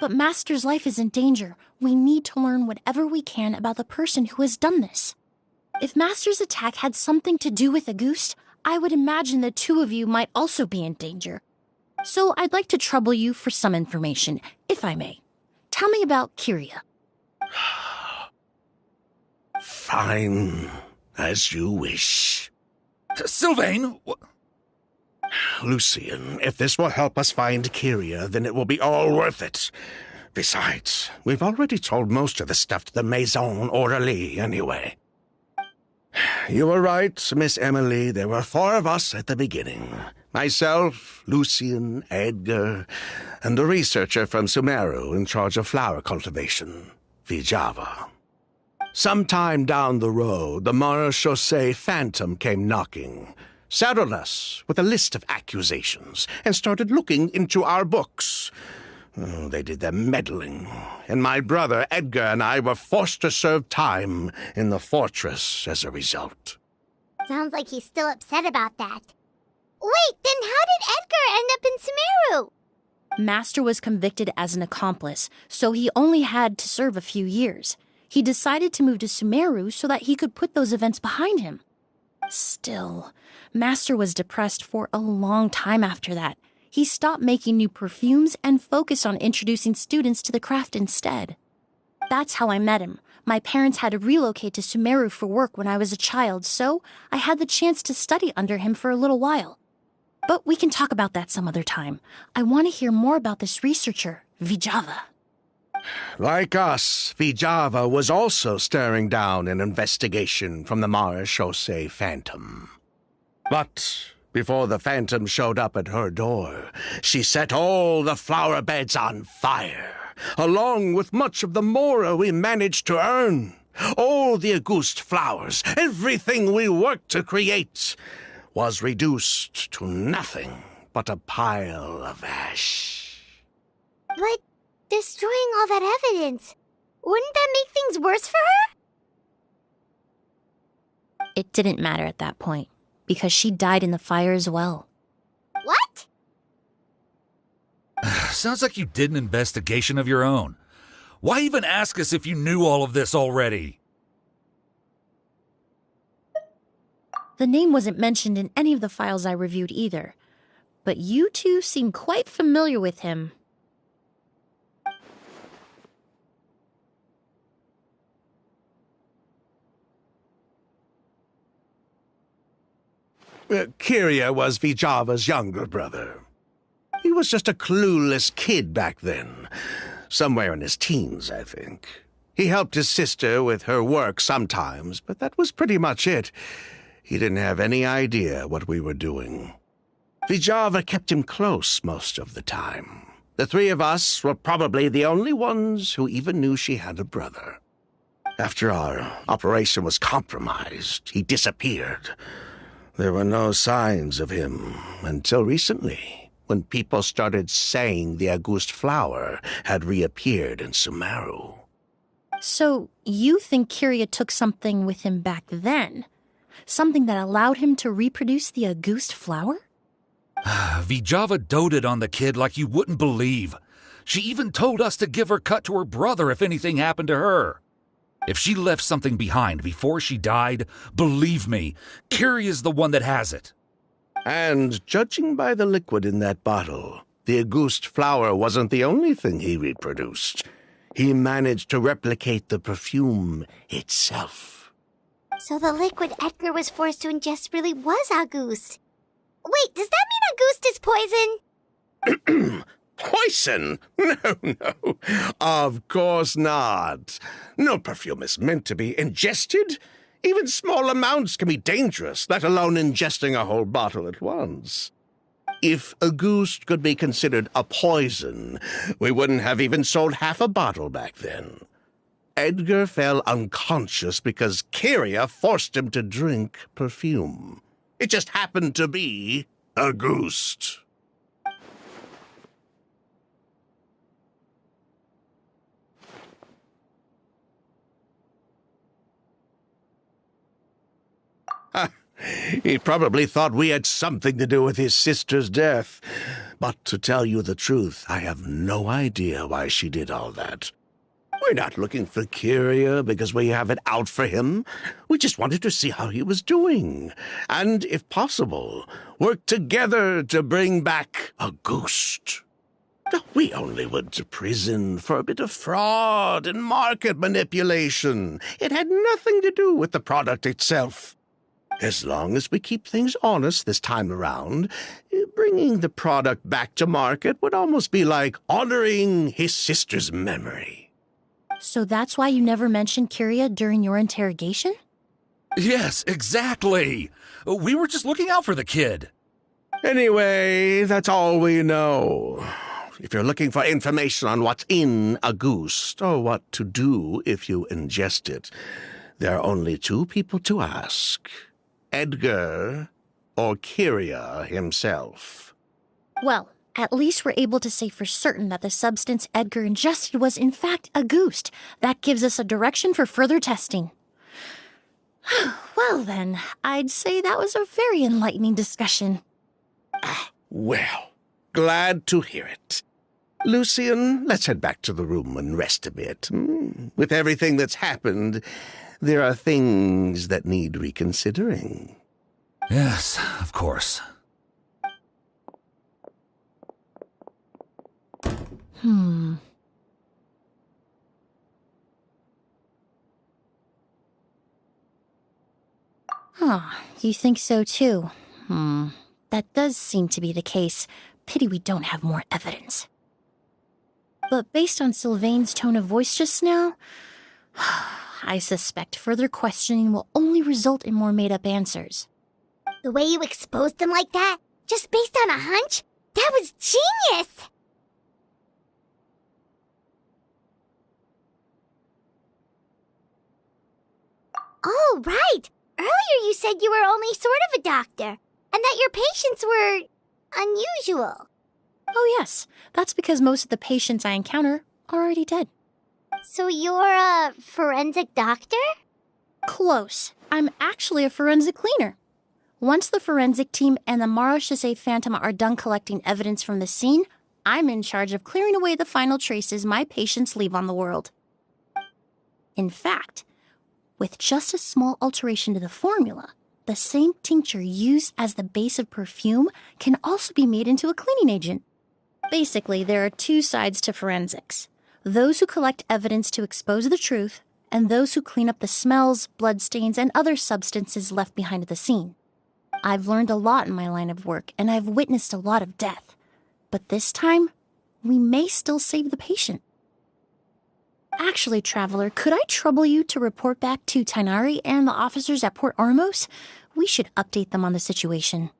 But Master's life is in danger. We need to learn whatever we can about the person who has done this. If Master's attack had something to do with Auguste, I would imagine the 2 of you might also be in danger. So I'd like to trouble you for some information, if I may. Tell me about Kyria. Fine, as you wish. Sylvain! Lucian, if this will help us find Kyria, then it will be all worth it. Besides, we've already told most of the stuff to the Maison orderly anyway. You were right, Miss Emily. There were 4 of us at the beginning. Myself, Lucian, Edgar, and the researcher from Sumeru in charge of flower cultivation, Vijava. Sometime down the road, the Marechaussee Phantom came knocking, saddled us with a list of accusations, and started looking into our books. Oh, they did their meddling, and my brother Edgar and I were forced to serve time in the fortress as a result. Sounds like he's still upset about that. Wait, then how did Edgar end up in Sumeru? Master was convicted as an accomplice, so he only had to serve a few years. He decided to move to Sumeru so that he could put those events behind him. Still, Master was depressed for a long time after that. He stopped making new perfumes and focused on introducing students to the craft instead. That's how I met him. My parents had to relocate to Sumeru for work when I was a child, so I had the chance to study under him for a little while. But we can talk about that some other time. I want to hear more about this researcher, Vijava. Like us, Vijava was also staring down an investigation from the Marechaussee Phantom. But before the Phantom showed up at her door, she set all the flower beds on fire, along with much of the mora we managed to earn. All the Auguste flowers, everything we worked to create, was reduced to nothing but a pile of ash. But destroying all that evidence, wouldn't that make things worse for her? It didn't matter at that point, because she died in the fire as well. What? Sounds like you did an investigation of your own. Why even ask us if you knew all of this already? The name wasn't mentioned in any of the files I reviewed either, but you two seem quite familiar with him. Kyria was Vijava's younger brother. He was just a clueless kid back then. Somewhere in his teens, I think. He helped his sister with her work sometimes, but that was pretty much it. He didn't have any idea what we were doing. Vijava kept him close most of the time. The 3 of us were probably the only ones who even knew she had a brother. After our operation was compromised, he disappeared. There were no signs of him until recently, when people started saying the Auguste flower had reappeared in Sumeru. So, you think Kyria took something with him back then? Something that allowed him to reproduce the Auguste flower? Vijava doted on the kid like you wouldn't believe. She even told us to give her cut to her brother if anything happened to her. If she left something behind before she died, believe me, Kyria's the one that has it. And judging by the liquid in that bottle, the Auguste flower wasn't the only thing he reproduced. He managed to replicate the perfume itself. So the liquid Edgar was forced to ingest really was Auguste. Wait, does that mean Auguste is poison? Poison? No. Of course not. No perfume is meant to be ingested. Even small amounts can be dangerous, let alone ingesting a whole bottle at once. If Auguste could be considered a poison, we wouldn't have even sold half a bottle back then. Edgar fell unconscious because Kyria forced him to drink perfume. It just happened to be Auguste. He probably thought we had something to do with his sister's death. But to tell you the truth, I have no idea why she did all that. We're not looking for Kyria because we have it out for him. We just wanted to see how he was doing. And, if possible, work together to bring back Auguste. We only went to prison for a bit of fraud and market manipulation. It had nothing to do with the product itself. As long as we keep things honest this time around, bringing the product back to market would almost be like honoring his sister's memory. So that's why you never mentioned Kyria during your interrogation? Yes, exactly. We were just looking out for the kid. Anyway, that's all we know. If you're looking for information on what's in a goose, or what to do if you ingest it, there are only two people to ask. Edgar or Kyria himself. Well, at least we're able to say for certain that the substance Edgar ingested was in fact a goose. That gives us a direction for further testing. Well then, I'd say that was a very enlightening discussion. Well, glad to hear it. Lucian, let's head back to the room and rest a bit. With everything that's happened, there are things that need reconsidering. Yes, of course. You think so too? That does seem to be the case. Pity we don't have more evidence. But based on Sylvain's tone of voice just now, I suspect further questioning will only result in more made-up answers. The way you exposed them like that, just based on a hunch, that was genius! Oh, right! Earlier you said you were only sort of a doctor, and that your patients were unusual. Oh yes, that's because most of the patients I encounter are already dead. So you're a forensic doctor? Close. I'm actually a forensic cleaner. Once the forensic team and the Marochisei Phantom are done collecting evidence from the scene, I'm in charge of clearing away the final traces my patients leave on the world. In fact, with just a small alteration to the formula, the same tincture used as the base of perfume can also be made into a cleaning agent. Basically, there are two sides to forensics. Those who collect evidence to expose the truth, and those who clean up the smells, bloodstains, and other substances left behind at the scene. I've learned a lot in my line of work, and I've witnessed a lot of death. But this time, we may still save the patient. Actually, Traveler, could I trouble you to report back to Tainari and the officers at Port Ormos? We should update them on the situation.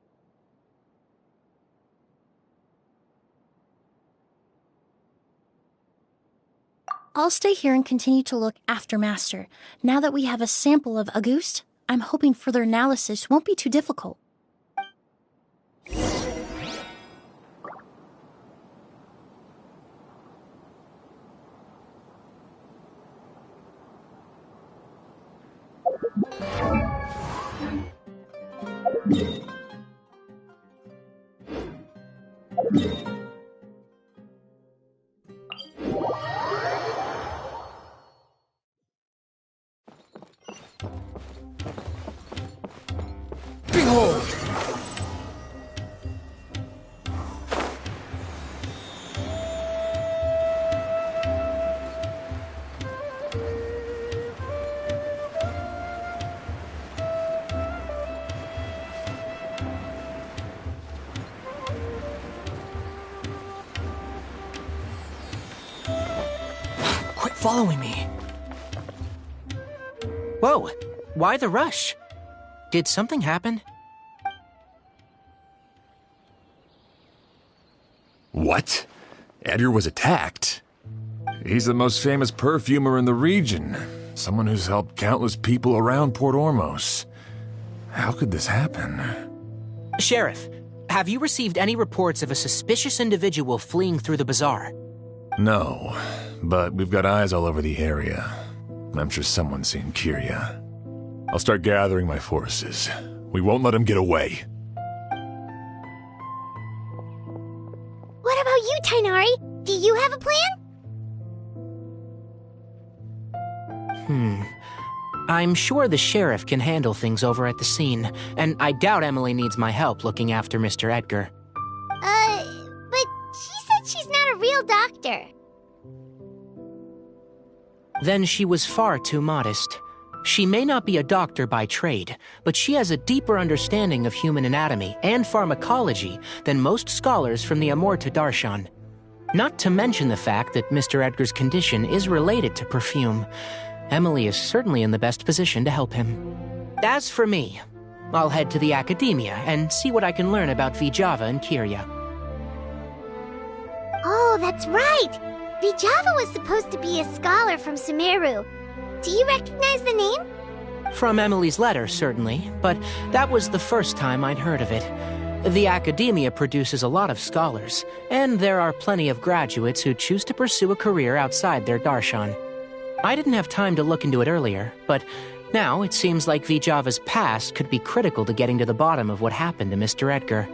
I'll stay here and continue to look after Master. Now that we have a sample of Auguste, I'm hoping further analysis won't be too difficult. Behold! Quit following me. Whoa, why the rush? Did something happen? What? Edgar was attacked? He's the most famous perfumer in the region. Someone who's helped countless people around Port Ormos. How could this happen? Sheriff, have you received any reports of a suspicious individual fleeing through the bazaar? No, but we've got eyes all over the area. I'm sure someone's seen Kyria. I'll start gathering my forces. We won't let him get away. What about you, Tainari? Do you have a plan? I'm sure the sheriff can handle things over at the scene, and I doubt Emily needs my help looking after Mr. Edgar. But she said she's not a real doctor. Then she was far too modest. She may not be a doctor by trade, but she has a deeper understanding of human anatomy and pharmacology than most scholars from the Amurta Darshan. Not to mention the fact that Mr. Edgar's condition is related to perfume. Emily is certainly in the best position to help him. As for me, I'll head to the academia and see what I can learn about Vijava and Kirya. Oh, that's right! Vijava was supposed to be a scholar from Sumeru. Do you recognize the name? From Emily's letter, certainly, but that was the first time I'd heard of it. The academia produces a lot of scholars, and there are plenty of graduates who choose to pursue a career outside their darshan. I didn't have time to look into it earlier, but now it seems like Vijava's past could be critical to getting to the bottom of what happened to Mr. Edgar.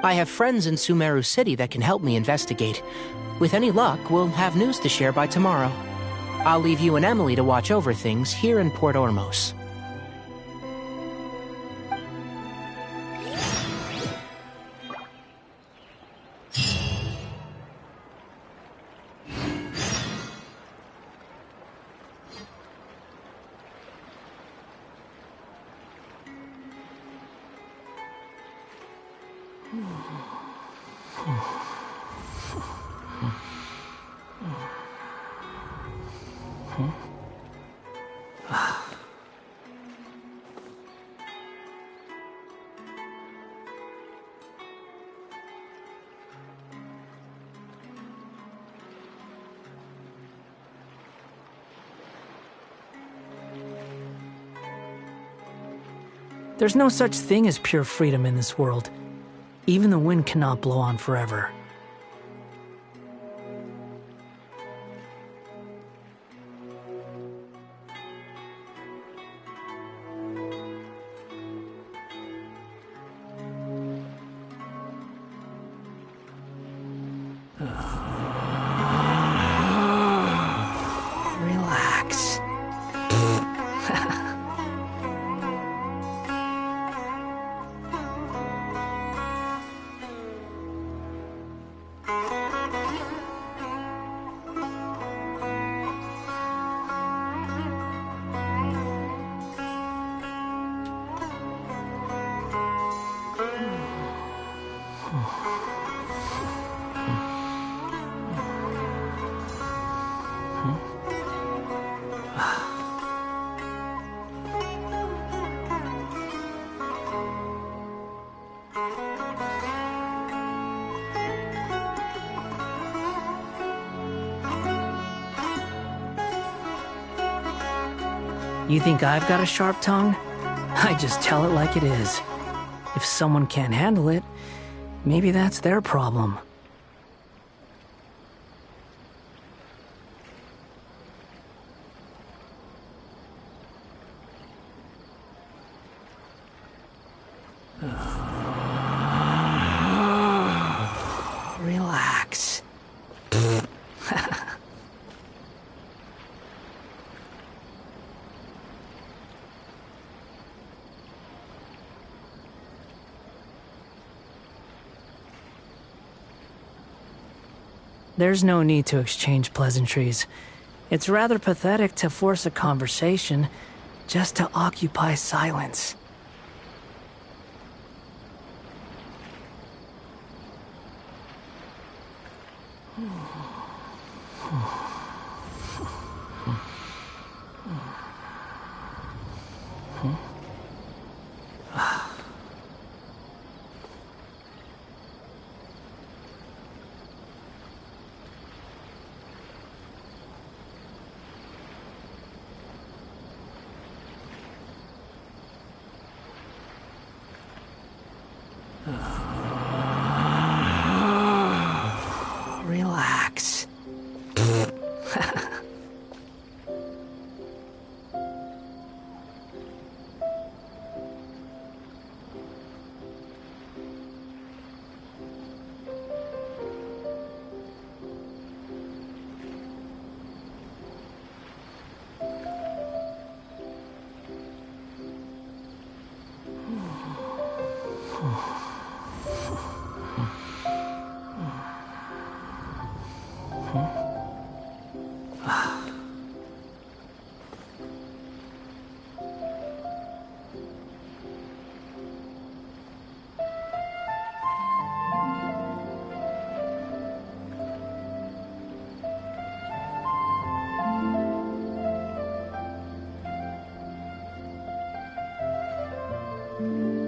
I have friends in Sumeru City that can help me investigate. With any luck, we'll have news to share by tomorrow. I'll leave you and Emily to watch over things here in Port Ormos. There's no such thing as pure freedom in this world. Even the wind cannot blow on forever. Relax. You think I've got a sharp tongue? I just tell it like it is. If someone can't handle it, maybe that's their problem. Relax. There's no need to exchange pleasantries. It's rather pathetic to force a conversation just to occupy silence. Relax. Relax.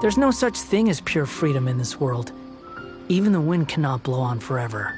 There's no such thing as pure freedom in this world. Even the wind cannot blow on forever.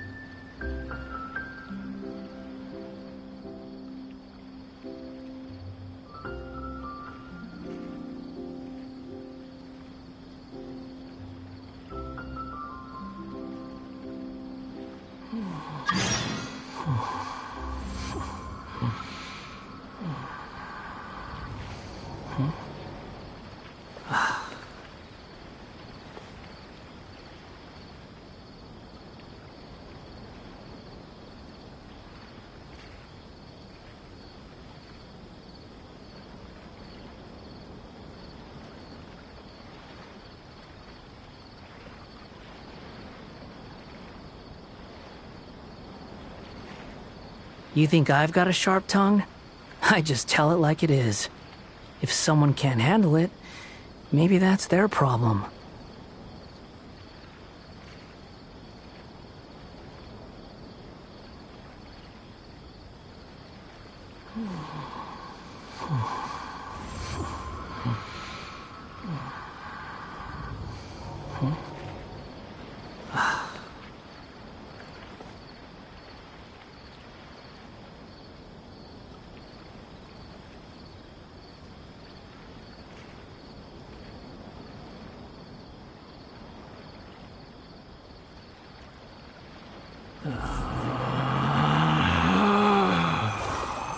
You think I've got a sharp tongue? I just tell it like it is. If someone can't handle it, maybe that's their problem.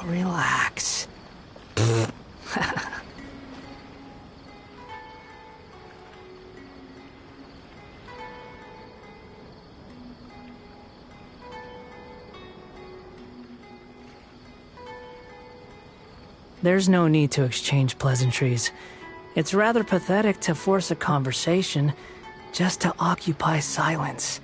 Relax. There's no need to exchange pleasantries. It's rather pathetic to force a conversation just to occupy silence.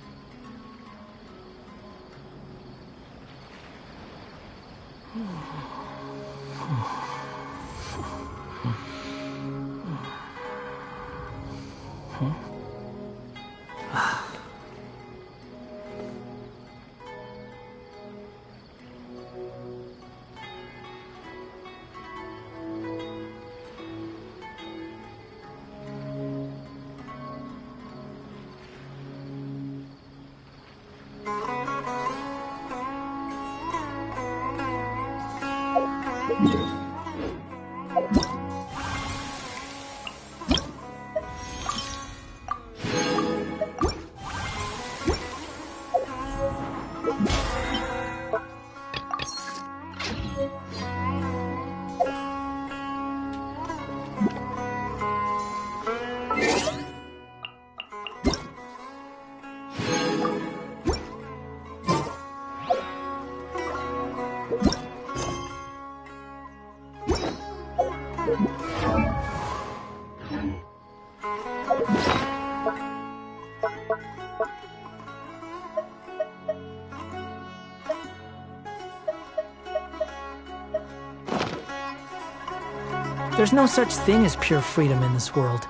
There's no such thing as pure freedom in this world.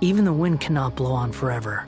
Even the wind cannot blow on forever.